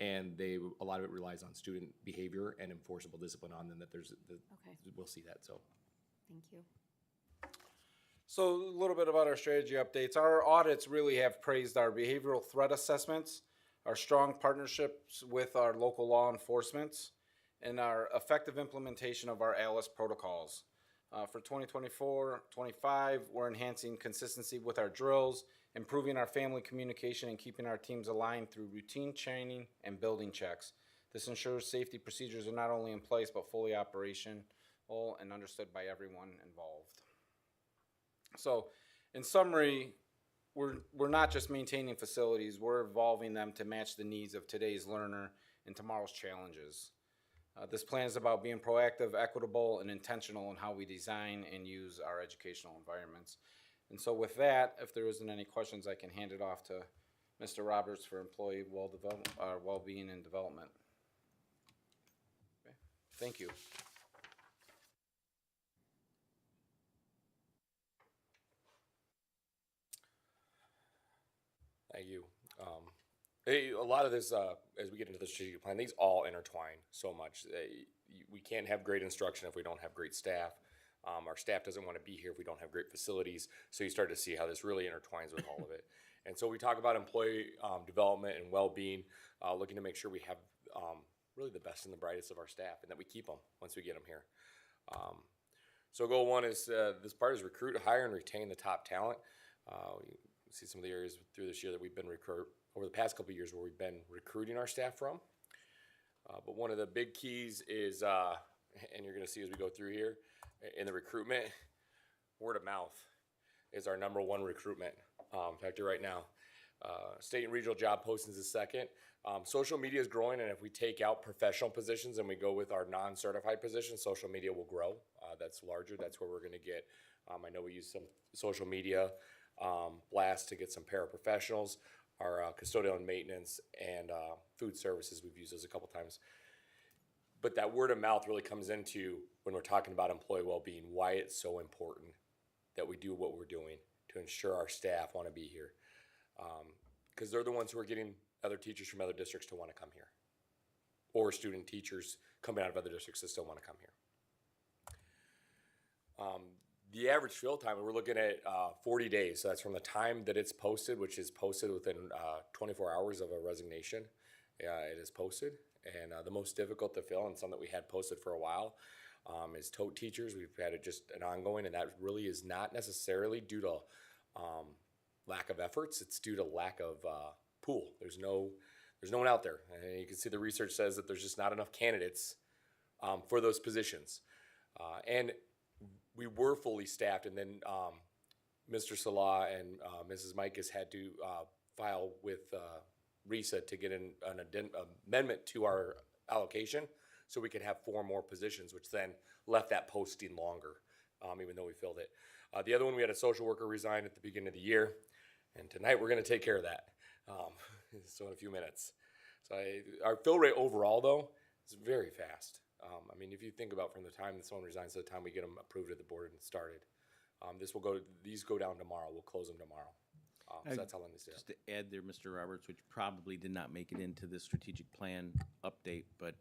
and a lot of it relies on student behavior and enforceable discipline on them. Okay, We'll see that. So thank you. So a little bit about our strategy updates. Our audits really have praised our behavioral threat assessments, our strong partnerships with our local law enforcement, and our effective implementation of our ALICE protocols. For 2024-25, we're enhancing consistency with our drills, improving our family communication, and keeping our teams aligned through routine training and building checks. This ensures safety procedures are not only in place, but fully operational and understood by everyone involved. So, in summary, we're not just maintaining facilities, we're evolving them to match the needs of today's learner and tomorrow's challenges. This plan is about being proactive, equitable, and intentional in how we design and use our educational environments. And so with that, if there isn't any questions, I can hand it off to Mr. Roberts for employee well-being and development. Okay. Thank you. thank you. A lot of this, as we get into the strategic plan, these all intertwine so much. We can't have great instruction if we don't have great staff. Our staff doesn't want to be here if we don't have great facilities. So you start to see how this really intertwines with all of it. And so we talk about employee development and well-being, looking to make sure we have really the best and the brightest of our staff, and that we keep them once we get them here. So goal one is this part is recruit, hire, and retain the top talent. We see some of the areas through this year that we've been over the past couple of years where we've been recruiting our staff from. But one of the big keys is, and you're going to see as we go through here, in the recruitment, word of mouth is our number one recruitment factor right now. State and regional job postings is second. Social media is growing, and if we take out professional positions and we go with our non-certified positions, social media will grow. That's larger. That's where we're going to get. I know we use some social media blast to get some paraprofessionals. Our custodial and maintenance and food services, we've used those a couple times. But that word of mouth really comes into when we're talking about employee well-being, why it's so important that we do what we're doing to ensure our staff want to be here. Because they're the ones who are getting other teachers from other districts to want to come here, or student teachers coming out of other districts that still want to come here. The average fill time, we're looking at 40 days. So that's from the time that it's posted, which is posted within 24 hours of a resignation. It is posted. And the most difficult to fill, and some that we had posted for a while, is tote teachers. We've had it just an ongoing, and that really is not necessarily due to lack of efforts. It's due to lack of pool. There's no one out there. And you can see the research says that there's just not enough candidates for those positions. And we were fully staffed, and then Mr. Salah and Mrs. Mikas had to file with RISA to get an amendment to our allocation so we could have 4 more positions, which then left that posting longer, even though we filled it. The other one, we had a social worker resign at the beginning of the year, and tonight we're going to take care of that. So in a few minutes. So our fill rate overall, though, is very fast. I mean, if you think about from the time that someone resigns to the time we get them approved at the board and started, these go down tomorrow. We'll close them tomorrow. So that's how long this is. Just to add there, Mr. Roberts, which probably did not make it into the strategic plan update, but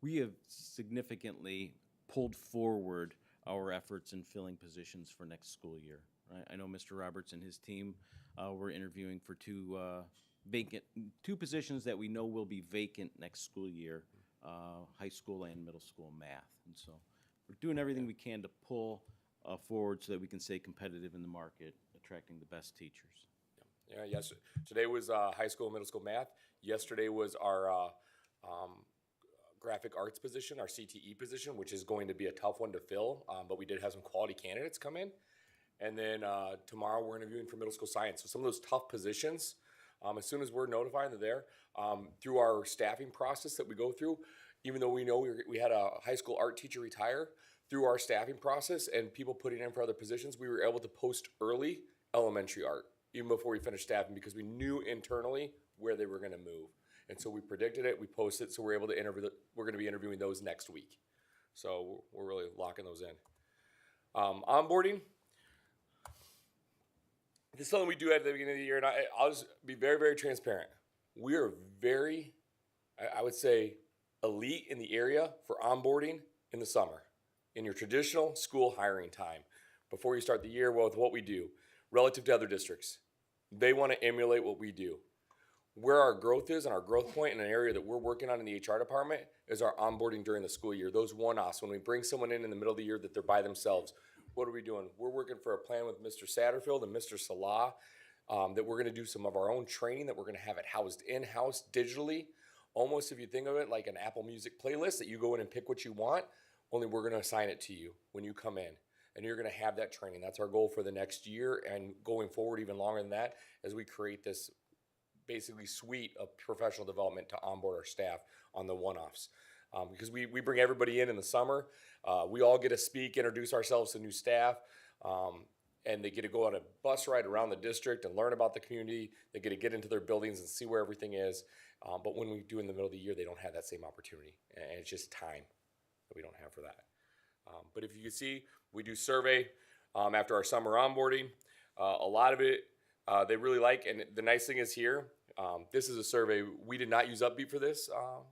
we have significantly pulled forward our efforts in filling positions for next school year. Right? I know Mr. Roberts and his team were interviewing for 2 positions that we know will be vacant next school year, high school and middle school math. And so we're doing everything we can to pull forward so that we can stay competitive in the market, attracting the best teachers. Yeah, yes. Today was high school and middle school math. Yesterday was our graphic arts position, our CTE position, which is going to be a tough one to fill, but we did have some quality candidates come in. And then tomorrow we're interviewing for middle school science. So some of those tough positions, as soon as we're notified they're there, through our staffing process that we go through, even though we know we had a high school art teacher retire, through our staffing process and people putting in for other positions, we were able to post early elementary art, even before we finished staffing, because we knew internally where they were going to move. And so we predicted it, we posted it, so we're able to interview, we're going to be interviewing those next week. So we're really locking those in. Onboarding, this is something we do at the beginning of the year, and I'll just be very, very transparent. We are very, I would say, elite in the area for onboarding in the summer, in your traditional school hiring time. Before you start the year, well, with what we do, relative to other districts, they want to emulate what we do. Where our growth is and our growth point in an area that we're working on in the HR department is our onboarding during the school year. Those one-offs, when we bring someone in the middle of the year that they're by themselves, what are we doing? We're working for a plan with Mr. Satterfield and Mr. Salah that we're going to do some of our own training, that we're going to have it housed in-house digitally. Almost, if you think of it, like an Apple Music playlist that you go in and pick what you want, only we're going to assign it to you when you come in. And you're going to have that training. That's our goal for the next year and going forward even longer than that, as we create this basically suite of professional development to onboard our staff on the one-offs. Because we bring everybody in the summer. We all get to speak, introduce ourselves to new staff, and they get to go on a bus ride around the district and learn about the community. They get into their buildings and see where everything is. But when we do in the middle of the year, they don't have that same opportunity. And it's just time that we don't have for that. But if you can see, we do survey after our summer onboarding. A lot of it they really like, and the nice thing is here, this is a survey. We did not use Upbeat for this,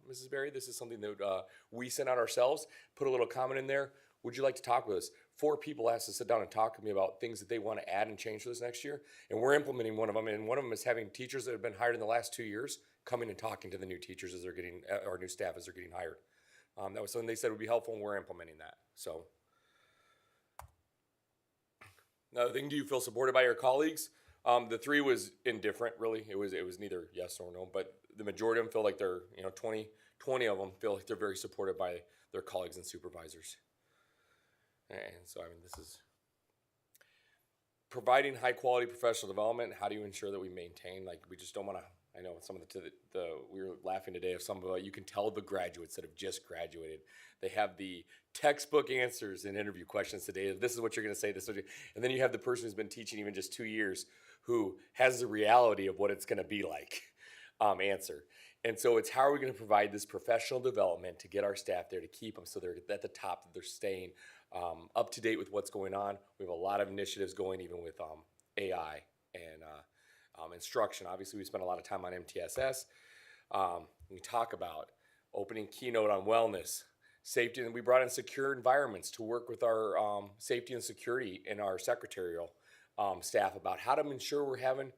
Mrs. Berry. This is something that we sent out ourselves, put a little comment in there. Would you like to talk with us? 4 people asked to sit down and talk to me about things that they want to add and change for this next year, and we're implementing one of them, and one of them is having teachers that have been hired in the last 2 years coming and talking to the new teachers as they're getting, or new staff as they're getting hired. That was something they said would be helpful, and we're implementing that. So, another thing, do you feel supported by your colleagues? The 3 was indifferent, really. It was neither yes or no, but the majority of them feel like they're, 20 of them feel like they're very supported by their colleagues and supervisors. And so, this is providing high quality professional development. How do you ensure that we maintain, we just don't want to, I know some of we were laughing today of some of you can tell the graduates that have just graduated. They have the textbook answers in interview questions today. This is what you're going to say. And then you have the person who's been teaching even just 2 years who has the reality of what it's going to be like answer. And so it's how are we going to provide this professional development to get our staff there, to keep them so they're at the top, that they're staying up to date with what's going on. We have a lot of initiatives going even with AI and instruction. Obviously, we spend a lot of time on MTSS. We talk about opening keynote on wellness, safety, and we brought in secure environments to work with our safety and security in our secretarial staff about how to ensure we're having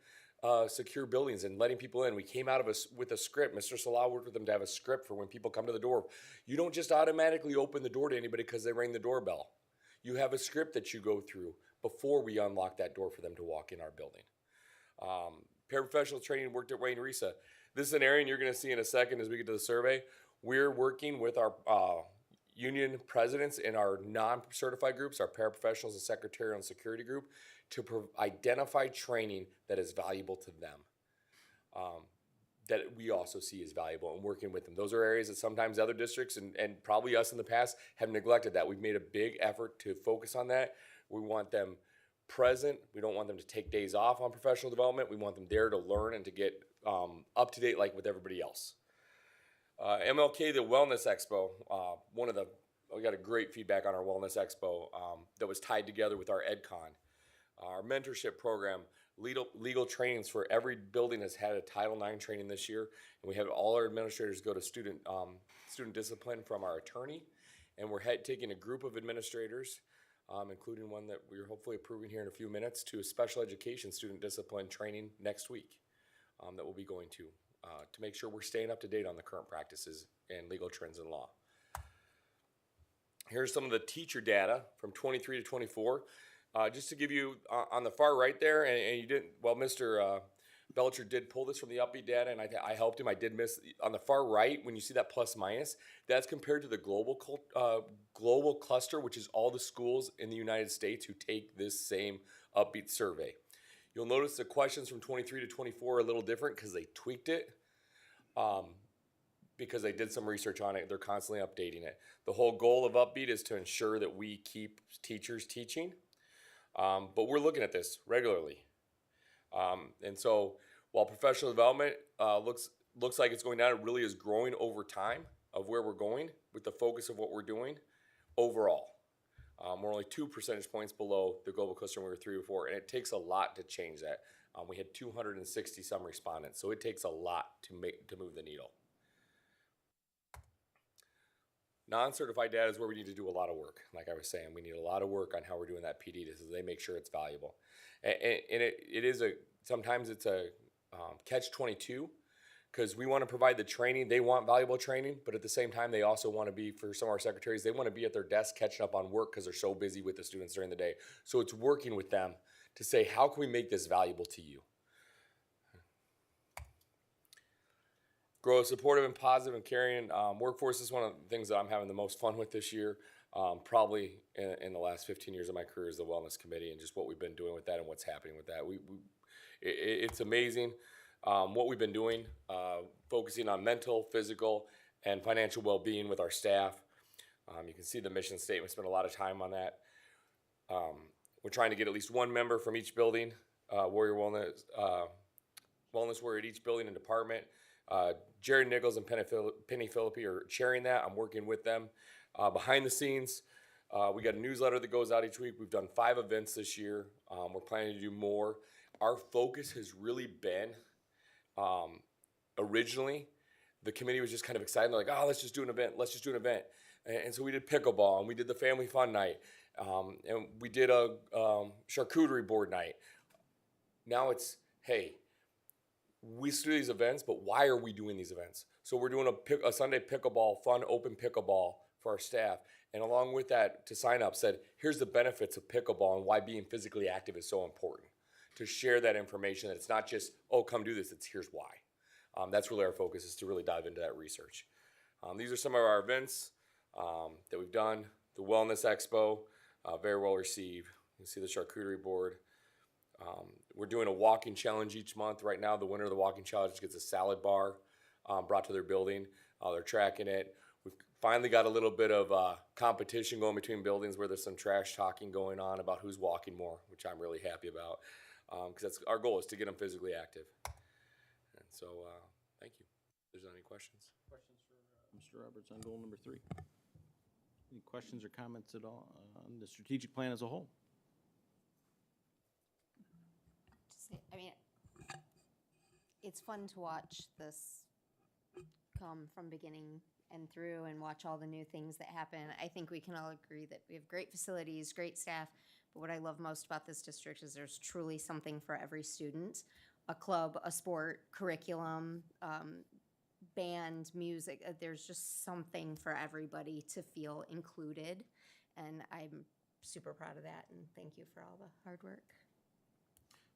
secure buildings and letting people in. We came out with a script. Mr. Salah worked with them to have a script for when people come to the door. You don't just automatically open the door to anybody because they rang the doorbell. You have a script that you go through before we unlock that door for them to walk in our building. Paraprofessional training worked at Wayne Risa. This is an area, and you're going to see in a second as we get to the survey. We're working with our union presidents in our non-certified groups, our paraprofessionals and secretarial and security group, to identify training that is valuable to them, that we also see as valuable, and working with them. Those are areas that sometimes other districts and probably us in the past have neglected that. We've made a big effort to focus on that. We want them present. We don't want them to take days off on professional development. We want them there to learn and to get up to date like with everybody else. MLK, the Wellness Expo, we got a great feedback on our Wellness Expo that was tied together with our EdCon. Our mentorship program, legal trainings for every building has had a Title IX training this year, and we have all our administrators go to student discipline from our attorney, and we're taking a group of administrators, including one that we're hopefully approving here in a few minutes, to a special education student discipline training next week that we'll be going to make sure we're staying up to date on the current practices and legal trends in law. Here's some of the teacher data from 23 to 24. Just to give you on the far right there, and you didn't, well, Mr. Belcher did pull this from the upbeat data, and I helped him. I did miss on the far right when you see that plus minus. That's compared to the global cluster, which is all the schools in the United States who take this same upbeat survey. You'll notice the questions from 23 to 24 are a little different because they tweaked it. Because they did some research on it. They're constantly updating it. The whole goal of Upbeat is to ensure that we keep teachers teaching. But we're looking at this regularly. And so while professional development looks like it's going down, it really is growing over time of where we're going with the focus of what we're doing overall. We're only 2 percentage points below the global cluster we were 3 or 4, and it takes a lot to change that. We had 260 some respondents, so it takes a lot to move the needle. Non-certified data is where we need to do a lot of work. Like I was saying, we need a lot of work on how we're doing that PD so they make sure it's valuable. And it is sometimes it's a catch-22 because we want to provide the training. They want valuable training, but at the same time, they also want to be, for some of our secretaries, they want to be at their desk catching up on work because they're so busy with the students during the day. So it's working with them to say, how can we make this valuable to you? Grow a supportive and positive and caring workforce is one of the things that I'm having the most fun with this year. Probably in the last 15 years of my career is the wellness committee and just what we've been doing with that and what's happening with that. It's amazing what we've been doing, focusing on mental, physical, and financial well-being with our staff. You can see the mission statement. We spent a lot of time on that. We're trying to get at least one member from each building, Warrior Wellness Warrior at each building and department. Jared Nichols and Penny Philippi are chairing that. I'm working with them. Behind the scenes, we got a newsletter that goes out each week. We've done 5 events this year. We're planning to do more. Our focus has really been, originally, the committee was just kind of excited. They're like, oh, let's just do an event. Let's just do an event. And so we did pickleball, and we did the family fun night, and we did a charcuterie board night. Now it's, hey, we do these events, but why are we doing these events? So we're doing a Sunday pickleball, fun open pickleball for our staff. And along with that, to sign up, said, here's the benefits of pickleball and why being physically active is so important. To share that information, that it's not just, oh, come do this, it's here's why. That's really our focus, is to really dive into that research. These are some of our events that we've done. The Wellness Expo, very well received. You can see the charcuterie board. We're doing a walking challenge each month. Right now, the winner of the walking challenge gets a salad bar brought to their building. They're tracking it. We've finally got a little bit of competition going between buildings where there's some trash talking going on about who's walking more, which I'm really happy about, because that's our goal, is to get them physically active. And so, thank you. If there's any questions? Questions for Mr. Roberts on goal number 3? Any questions or comments at all on the strategic plan as a whole? I mean, it's fun to watch this come from beginning and through and watch all the new things that happen. I think we can all agree that we have great facilities, great staff, but what I love most about this district is there's truly something for every student. A club, a sport, curriculum, band, music, there's just something for everybody to feel included. And I'm super proud of that, and thank you for all the hard work.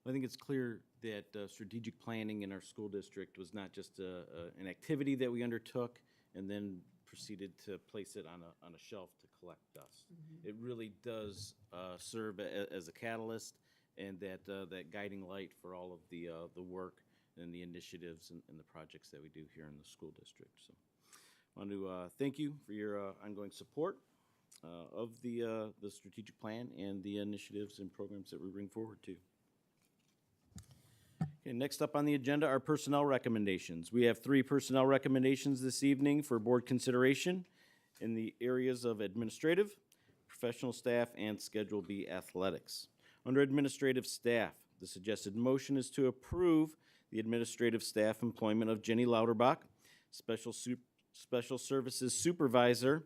I think it's clear that strategic planning in our school district was not just an activity that we undertook and then proceeded to place it on a shelf to collect dust. Mm-hmm. It really does serve as a catalyst and that guiding light for all of the work and the initiatives and the projects that we do here in the school district. So I want to thank you for your ongoing support of the strategic plan and the initiatives and programs that we bring forward too. Okay, next up on the agenda are personnel recommendations. We have 3 personnel recommendations this evening for board consideration in the areas of administrative, professional staff, and Schedule B athletics. Under administrative staff, the suggested motion is to approve the administrative staff employment of Jenny Lauterbach, Special Services Supervisor.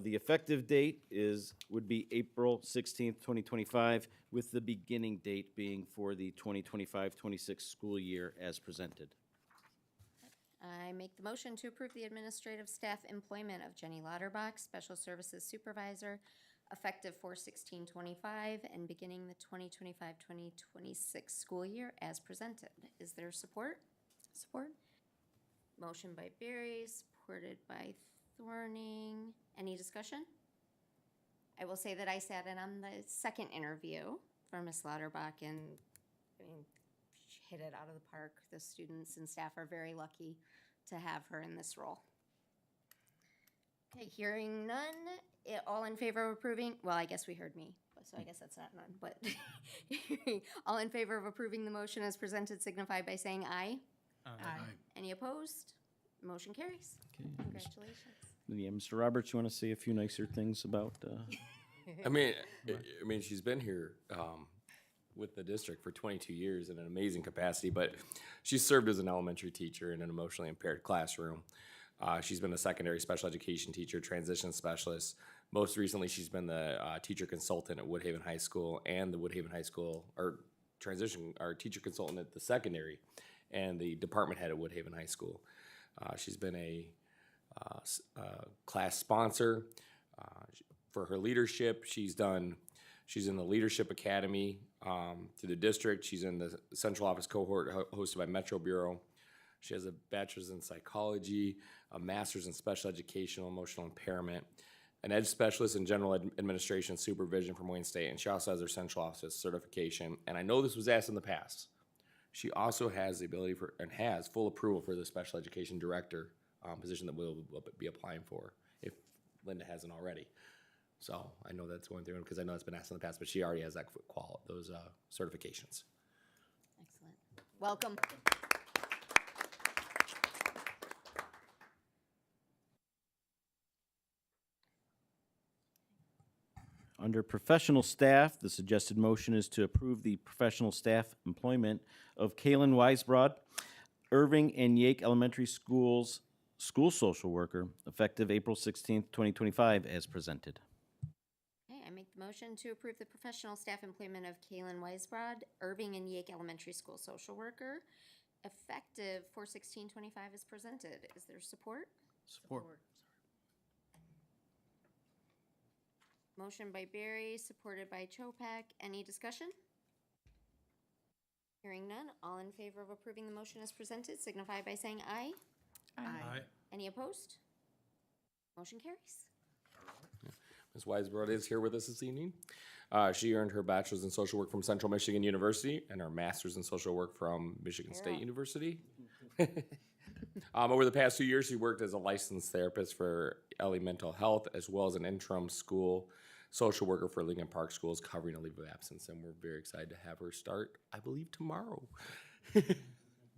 The effective date would be April 16th, 2025, with the beginning date being for the 2025-26 school year as presented. I make the motion to approve the administrative staff employment of Jenny Lauterbach, Special Services Supervisor, effective 4/16/25 and beginning the 2025-2026 school year as presented. Is there support? Support. Motion by Barry, supported by Thorning. Any discussion? I will say that I sat in on the second interview for Ms. Lauterbach, and I mean, she hit it out of the park. The students and staff are very lucky to have her in this role. Okay, hearing none, all in favor of approving, well, I guess we heard me, so I guess that's not none, but all in favor of approving the motion as presented signify by saying aye. Aye. Any opposed? Motion carries. Okay. Congratulations. Yeah, Mr. Roberts, you want to say a few nicer things about? I mean, she's been here with the district for 22 years in an amazing capacity, but she's served as an elementary teacher in an emotionally impaired classroom. She's been a secondary special education teacher, transition specialist. Most recently, she's been the teacher consultant at Woodhaven High School and the Woodhaven High School, or teacher consultant at the secondary and the department head at Woodhaven High School. She's been a class sponsor for her leadership. She's in the Leadership Academy through the district. She's in the central office cohort hosted by Metro Bureau. She has a bachelor's in psychology, a master's in special educational emotional impairment, an ed specialist in general administration supervision from Wayne State, and she also has her central office certification. And I know this was asked in the past. She also has the ability for and has full approval for the special education director position that we'll be applying for if Linda hasn't already. So I know that's going through because I know it's been asked in the past, but she already has those certifications. Excellent. Welcome. Under professional staff, the suggested motion is to approve the professional staff employment of Kaylin Weisbrod, Irving and Yake Elementary Schools school social worker, effective April 16th, 2025, as presented. Okay, I make the motion to approve the professional staff employment of Kaylin Weisbrod, Irving and Yake Elementary School social worker, effective 4/16/25 as presented. Is there support? Support. Motion by Barry, supported by Chopak. Any discussion? Hearing none, all in favor of approving the motion as presented signify by saying aye. Aye. Any opposed? Motion carries. Ms. Weisbrod is here with us this evening. She earned her bachelor's in social work from Central Michigan University and her master's in social work from Michigan State University. Over the past 2 years, she worked as a licensed therapist for LE Mental Health, as well as an interim school social worker for Lincoln Park Schools, covering a leave of absence. And we're very excited to have her start, I believe, tomorrow.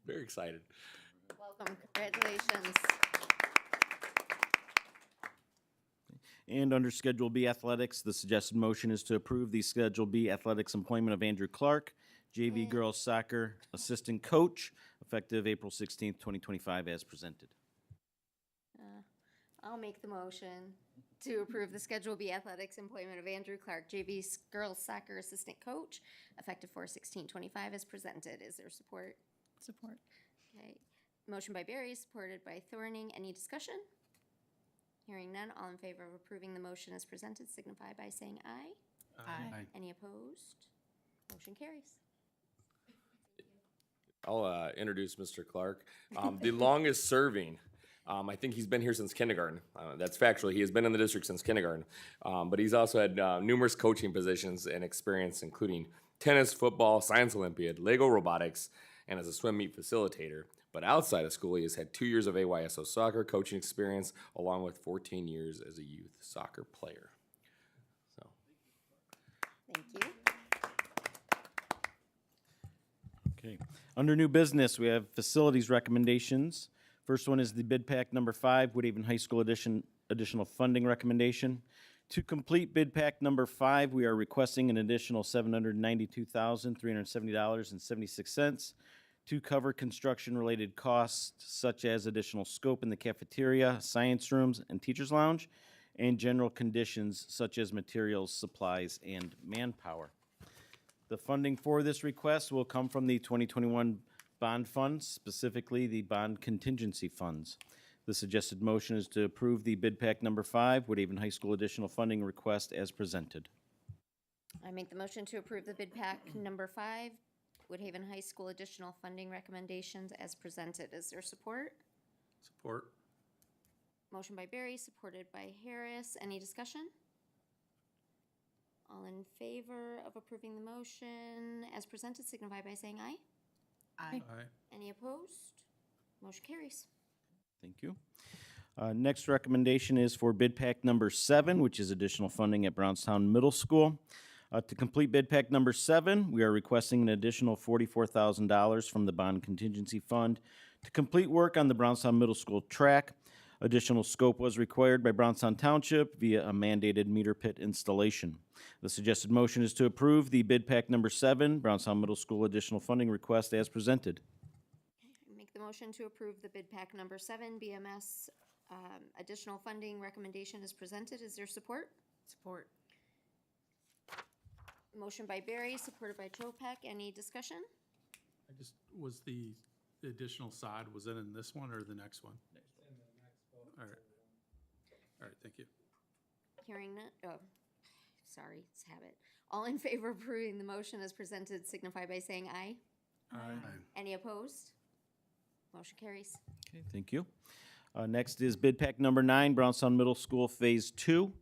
Very excited. Welcome. Congratulations. And under Schedule B Athletics, the suggested motion is to approve the Schedule B Athletics employment of Andrew Clark, JV Girls Soccer Assistant Coach, effective April 16th, 2025, as presented. I'll make the motion to approve the Schedule B Athletics employment of Andrew Clark, JV Girls Soccer Assistant Coach, effective 4/16/25 as presented. Is there support? Support. Okay. Motion by Barry, supported by Thorning. Any discussion? Hearing none, all in favor of approving the motion as presented signify by saying aye. Aye. Any opposed? Motion carries. I'll introduce Mr. Clark, the longest serving. I think he's been here since kindergarten. That's factual. He has been in the district since kindergarten. But he's also had numerous coaching positions and experience, including tennis, football, science Olympiad, Lego robotics, and as a swim meet facilitator. But outside of school, he has had 2 years of AYSO soccer coaching experience, along with 14 years as a youth soccer player. So, Thank you. Okay. Under new business, we have facilities recommendations. First one is the bid pack number 5, Woodhaven High School additional funding recommendation. To complete bid pack number 5, we are requesting an additional $792,370.76 to cover construction-related costs such as additional scope in the cafeteria, science rooms, and teachers' lounge, and general conditions such as materials, supplies, and manpower. The funding for this request will come from the 2021 bond funds, specifically the bond contingency funds. The suggested motion is to approve the bid pack number 5, Woodhaven High School additional funding request as presented. I make the motion to approve the bid pack number 5, Woodhaven High School additional funding recommendations as presented. Is there support? Support. Motion by Barry, supported by Harris. Any discussion? All in favor of approving the motion as presented signify by saying aye. Aye. Aye. Any opposed? Motion carries. Thank you. Next recommendation is for bid pack number 7, which is additional funding at Brownstown Middle School. To complete bid pack number 7, we are requesting an additional $44,000 from the bond contingency fund to complete work on the Brownstown Middle School track. Additional scope was required by Brownstown Township via a mandated meter pit installation. The suggested motion is to approve the bid pack number 7, Brownstown Middle School additional funding request as presented. Make the motion to approve the bid pack number 7, BMS additional funding recommendation is presented. Is there support? Support. Motion by Barry, supported by Chopak. Any discussion? Was the additional sod, was that in this one or the next one? All right. All right, thank you. Hearing none, sorry, it's habit. All in favor of approving the motion as presented signify by saying aye. Aye. Any opposed? Motion carries. Okay, thank you. Next is bid pack number 9, Brownstown Middle School Phase 2.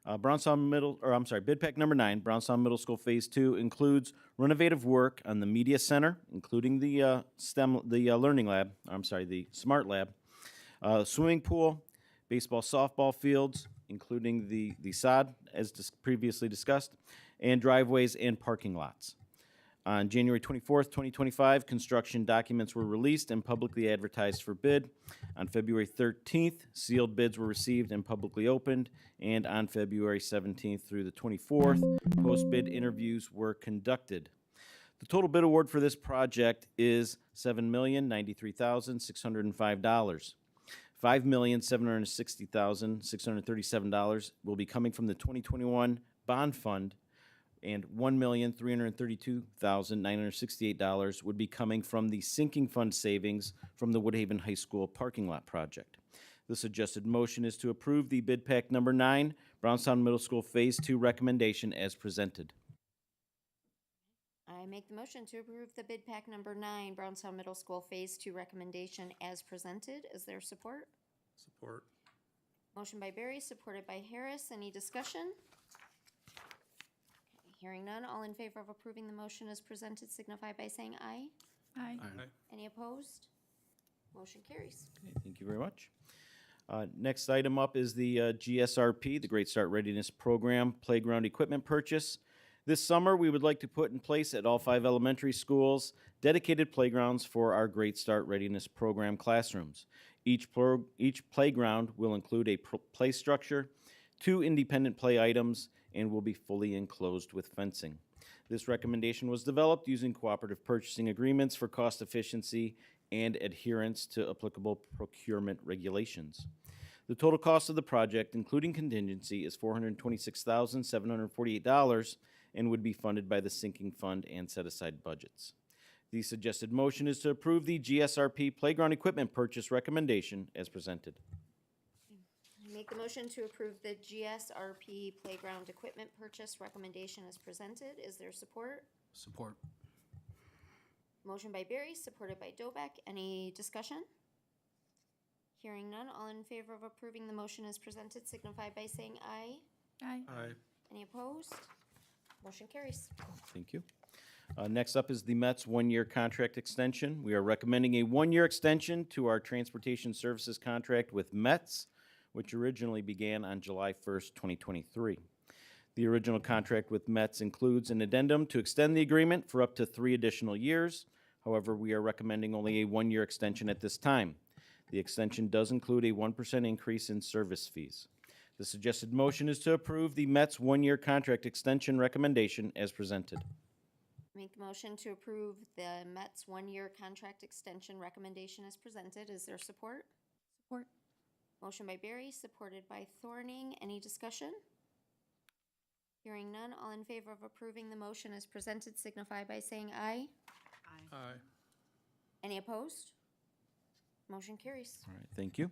Bid pack number 9, Brownstown Middle School Phase 2 includes renovative work on the media center, including the learning lab, the smart lab, swimming pool, baseball, softball fields, including the sod, as previously discussed, and driveways and parking lots. On January 24th, 2025, construction documents were released and publicly advertised for bid. On February 13th, sealed bids were received and publicly opened. And on February 17th through the 24th, post-bid interviews were conducted. The total bid award for this project is $7,093,605. $5,760,637 will be coming from the 2021 bond fund, and $1,332,968 would be coming from the sinking fund savings from the Woodhaven High School parking lot project. The suggested motion is to approve the bid pack number 9, Brownstown Middle School Phase 2 recommendation as presented. I make the motion to approve the bid pack number 9, Brownstown Middle School Phase 2 recommendation as presented. Is there support? Support. Motion by Barry, supported by Harris. Any discussion? Hearing none, all in favor of approving the motion as presented signify by saying aye. Aye. Aye. Any opposed? Motion carries. Okay, thank you very much. Next item up is the GSRP, the Great Start Readiness Program Playground Equipment Purchase. This summer, we would like to put in place at all 5 elementary schools dedicated playgrounds for our Great Start Readiness Program classrooms. Each playground will include a play structure, 2 independent play items, and will be fully enclosed with fencing. This recommendation was developed using cooperative purchasing agreements for cost efficiency and adherence to applicable procurement regulations. The total cost of the project, including contingency, is $426,748 and would be funded by the sinking fund and set-aside budgets. The suggested motion is to approve the GSRP playground equipment purchase recommendation as presented. Make the motion to approve the GSRP playground equipment purchase recommendation as presented. Is there support? Support. Motion by Barry, supported by Dobek. Any discussion? Hearing none, all in favor of approving the motion as presented signify by saying aye. Aye. Aye. Any opposed? Motion carries. Thank you. Next up is the Mets 1-year contract extension. We are recommending a 1-year extension to our transportation services contract with Mets, which originally began on July 1st, 2023. The original contract with Mets includes an addendum to extend the agreement for up to 3 additional years. However, we are recommending only a 1-year extension at this time. The extension does include a 1% increase in service fees. The suggested motion is to approve the Mets 1-year contract extension recommendation as presented. Make the motion to approve the Mets 1-year contract extension recommendation as presented. Is there support? Support. Motion by Barry, supported by Thorning. Any discussion? Hearing none, all in favor of approving the motion as presented signify by saying aye. Aye. Any opposed? Motion carries. All right, thank you.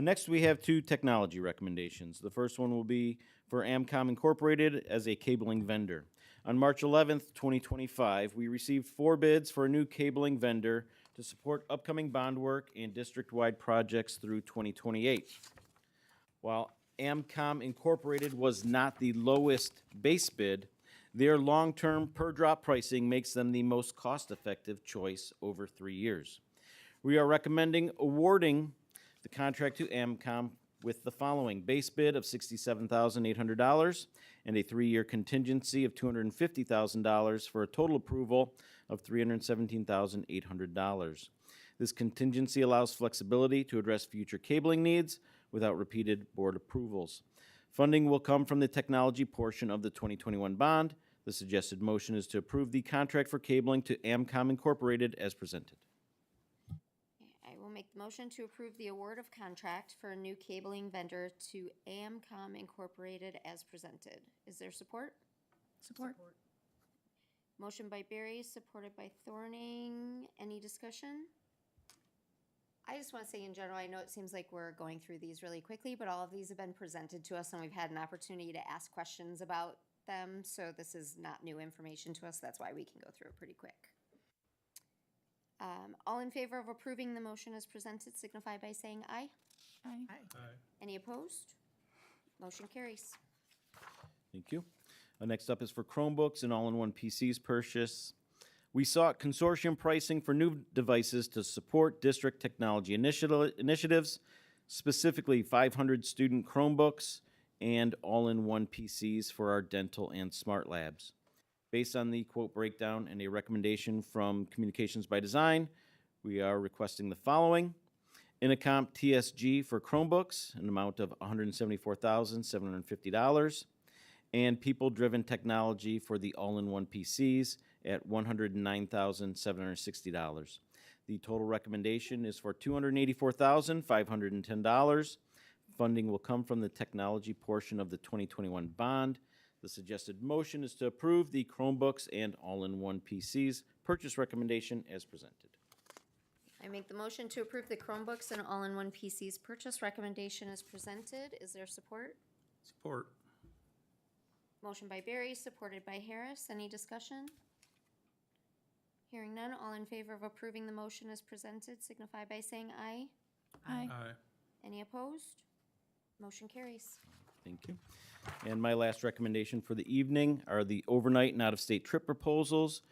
Next, we have two technology recommendations. The first one will be for Amcom Incorporated as a cabling vendor. On March 11th, 2025, we received 4 bids for a new cabling vendor to support upcoming bond work and district-wide projects through 2028. While Amcom Incorporated was not the lowest base bid, their long-term per-drop pricing makes them the most cost-effective choice over 3 years. We are recommending awarding the contract to Amcom with the following: base bid of $67,800 and a 3-year contingency of $250,000 for a total approval of $317,800. This contingency allows flexibility to address future cabling needs without repeated board approvals. Funding will come from the technology portion of the 2021 bond. The suggested motion is to approve the contract for cabling to Amcom Incorporated as presented. I will make the motion to approve the award of contract for a new cabling vendor to Amcom Incorporated as presented. Is there support? Support. Motion by Barry, supported by Thorning. Any discussion? I just want to say in general, I know it seems like we're going through these really quickly, but all of these have been presented to us and we've had an opportunity to ask questions about them. So this is not new information to us. That's why we can go through it pretty quick. All in favor of approving the motion as presented signify by saying aye. Aye. Any opposed? Motion carries. Thank you. Next up is for Chromebooks and all-in-one PCs purchase. We sought consortium pricing for new devices to support district technology initiatives, specifically 500 student Chromebooks and all-in-one PCs for our dental and smart labs. Based on the quote breakdown and a recommendation from Communications by Design, we are requesting the following: Intercom TSG for Chromebooks, an amount of $174,750, and People Driven Technology for the all-in-one PCs at $109,760. The total recommendation is for $284,510. Funding will come from the technology portion of the 2021 bond. The suggested motion is to approve the Chromebooks and all-in-one PCs purchase recommendation as presented. I make the motion to approve the Chromebooks and all-in-one PCs purchase recommendation as presented. Is there support? Support. Motion by Barry, supported by Harris. Any discussion? Hearing none, all in favor of approving the motion as presented signify by saying aye. Aye. Aye. Any opposed? Motion carries. Thank you. And my last recommendation for the evening are the overnight and out-of-state trip proposals.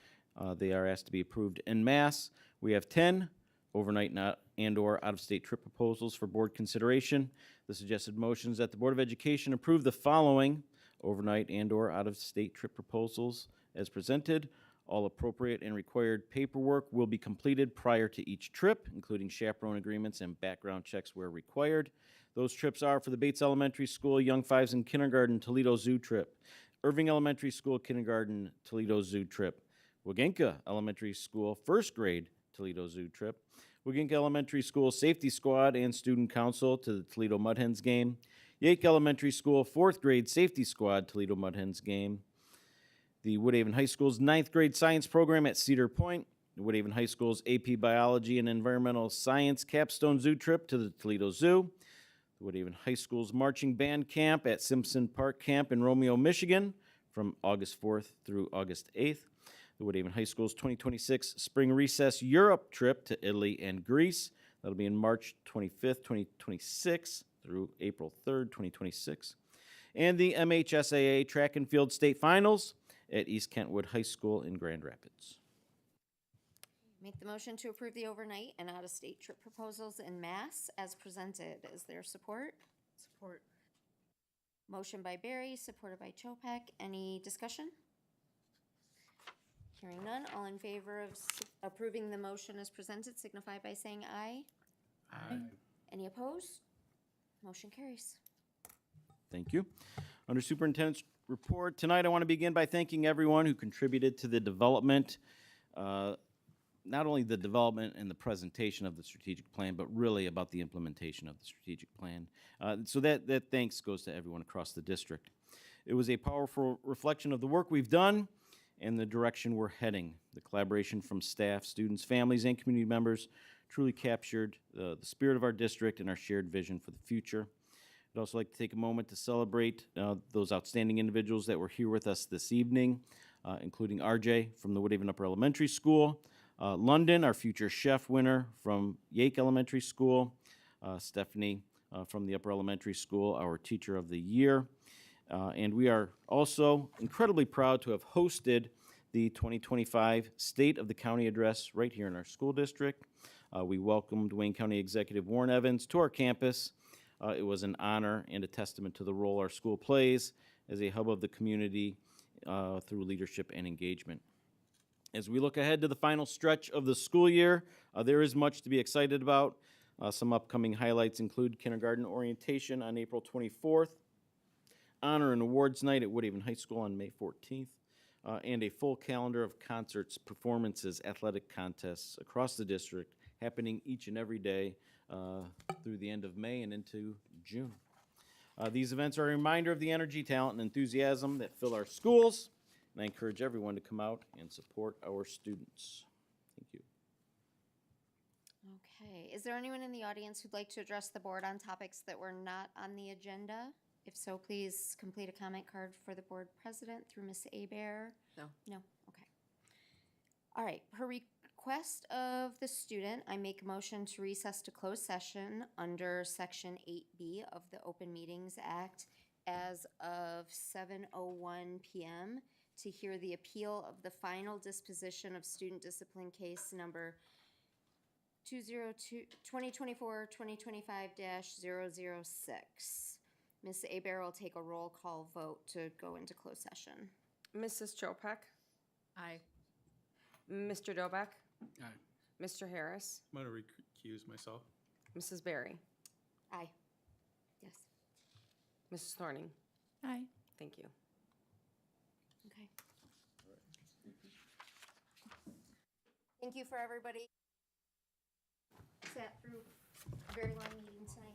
They are asked to be approved en masse. We have 10 overnight and/or out-of-state trip proposals for board consideration. The suggested motion is that the Board of Education approve the following overnight and/or out-of-state trip proposals as presented. All appropriate and required paperwork will be completed prior to each trip, including chaperone agreements and background checks where required. Those trips are for the Bates Elementary School Young Fives and Kindergarten Toledo Zoo trip, Irving Elementary School Kindergarten Toledo Zoo trip, Waginka Elementary School First Grade Toledo Zoo trip, Waginka Elementary School Safety Squad and Student Council to the Toledo Mud Hens game, Yake Elementary School 4th Grade Safety Squad Toledo Mud Hens game, the Woodhaven High School's 9th grade science program at Cedar Point, the Woodhaven High School's AP Biology and Environmental Science Capstone Zoo trip to the Toledo Zoo, the Woodhaven High School's marching band camp at Simpson Park Camp in Romeo, Michigan from August 4th through August 8th, the Woodhaven High School's 2026 Spring Recess Europe trip to Italy and Greece. That'll be in March 25th, 2026 through April 3rd, 2026. And the MHSAA Track and Field State Finals at East Kentwood High School in Grand Rapids. Make the motion to approve the overnight and out-of-state trip proposals en masse as presented. Is there support? Support. Motion by Barry, supported by Chopek. Any discussion? Hearing none, all in favor of approving the motion as presented signify by saying aye. Aye. Any opposed? Motion carries. Thank you. Under Superintendent's report tonight, I want to begin by thanking everyone who contributed to the development, not only the development and the presentation of the strategic plan, but really about the implementation of the strategic plan. So that thanks goes to everyone across the district. It was a powerful reflection of the work we've done and the direction we're heading. The collaboration from staff, students, families, and community members truly captured the spirit of our district and our shared vision for the future. I'd also like to take a moment to celebrate those outstanding individuals that were here with us this evening, including RJ from the Woodhaven Upper Elementary School, London, our future chef winner from Yake Elementary School, Stephanie from the Upper Elementary School, our Teacher of the Year. And we are also incredibly proud to have hosted the 2025 State of the County Address right here in our school district. We welcomed Wayne County Executive Warren Evans to our campus. It was an honor and a testament to the role our school plays as a hub of the community through leadership and engagement. As we look ahead to the final stretch of the school year, there is much to be excited about. Some upcoming highlights include kindergarten orientation on April 24th, honor and awards night at Woodhaven High School on May 14th, and a full calendar of concerts, performances, athletic contests across the district happening each and every day through the end of May and into June. These events are a reminder of the energy, talent, and enthusiasm that fill our schools, and I encourage everyone to come out and support our students. Thank you. Okay, is there anyone in the audience who'd like to address the board on topics that were not on the agenda? If so, please complete a comment card for the board president through Ms. Abear. No. No, okay. All right, per request of the student, I make a motion to recess to closed session under Section 8B of the Open Meetings Act as of 7:01 p.m. to hear the appeal of the final disposition of student discipline case number 2024-2025-006. Ms. Abear will take a roll call vote to go into closed session. Mrs. Chopak? Aye. Mr. Dobak? Aye. Mr. Harris? I'm going to recuse myself. Mrs. Berry? Aye. Yes. Mrs. Thorning? Aye. Thank you. Okay. Thank you for everybody. Sat through a very long meeting tonight.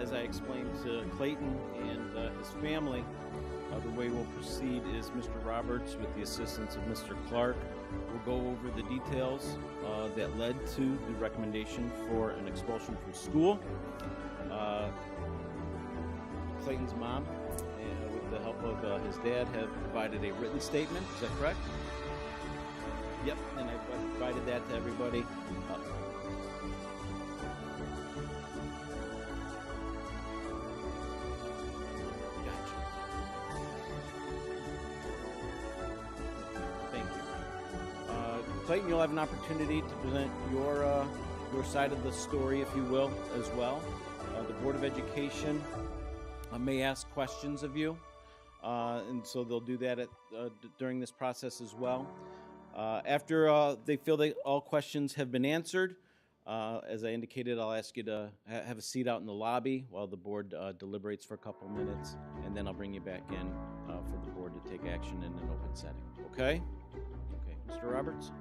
as I explained to Clayton and his family, the way we'll proceed is Mr. Roberts, with the assistance of Mr. Clark, will go over the details that led to the recommendation for an expulsion from school. Clayton's mom, with the help of his dad, have provided a written statement. Is that correct? Yep, and I provided that to everybody. Gotcha. Thank you. Clayton, you'll have an opportunity to present your side of the story, if you will, as well. The Board of Education may ask questions of you, and so they'll do that during this process as well. After they feel that all questions have been answered, as I indicated, I'll ask you to have a seat out in the lobby while the board deliberates for a couple minutes, and then I'll bring you back in for the board to take action in an open setting. Okay? Okay. Mr. Roberts?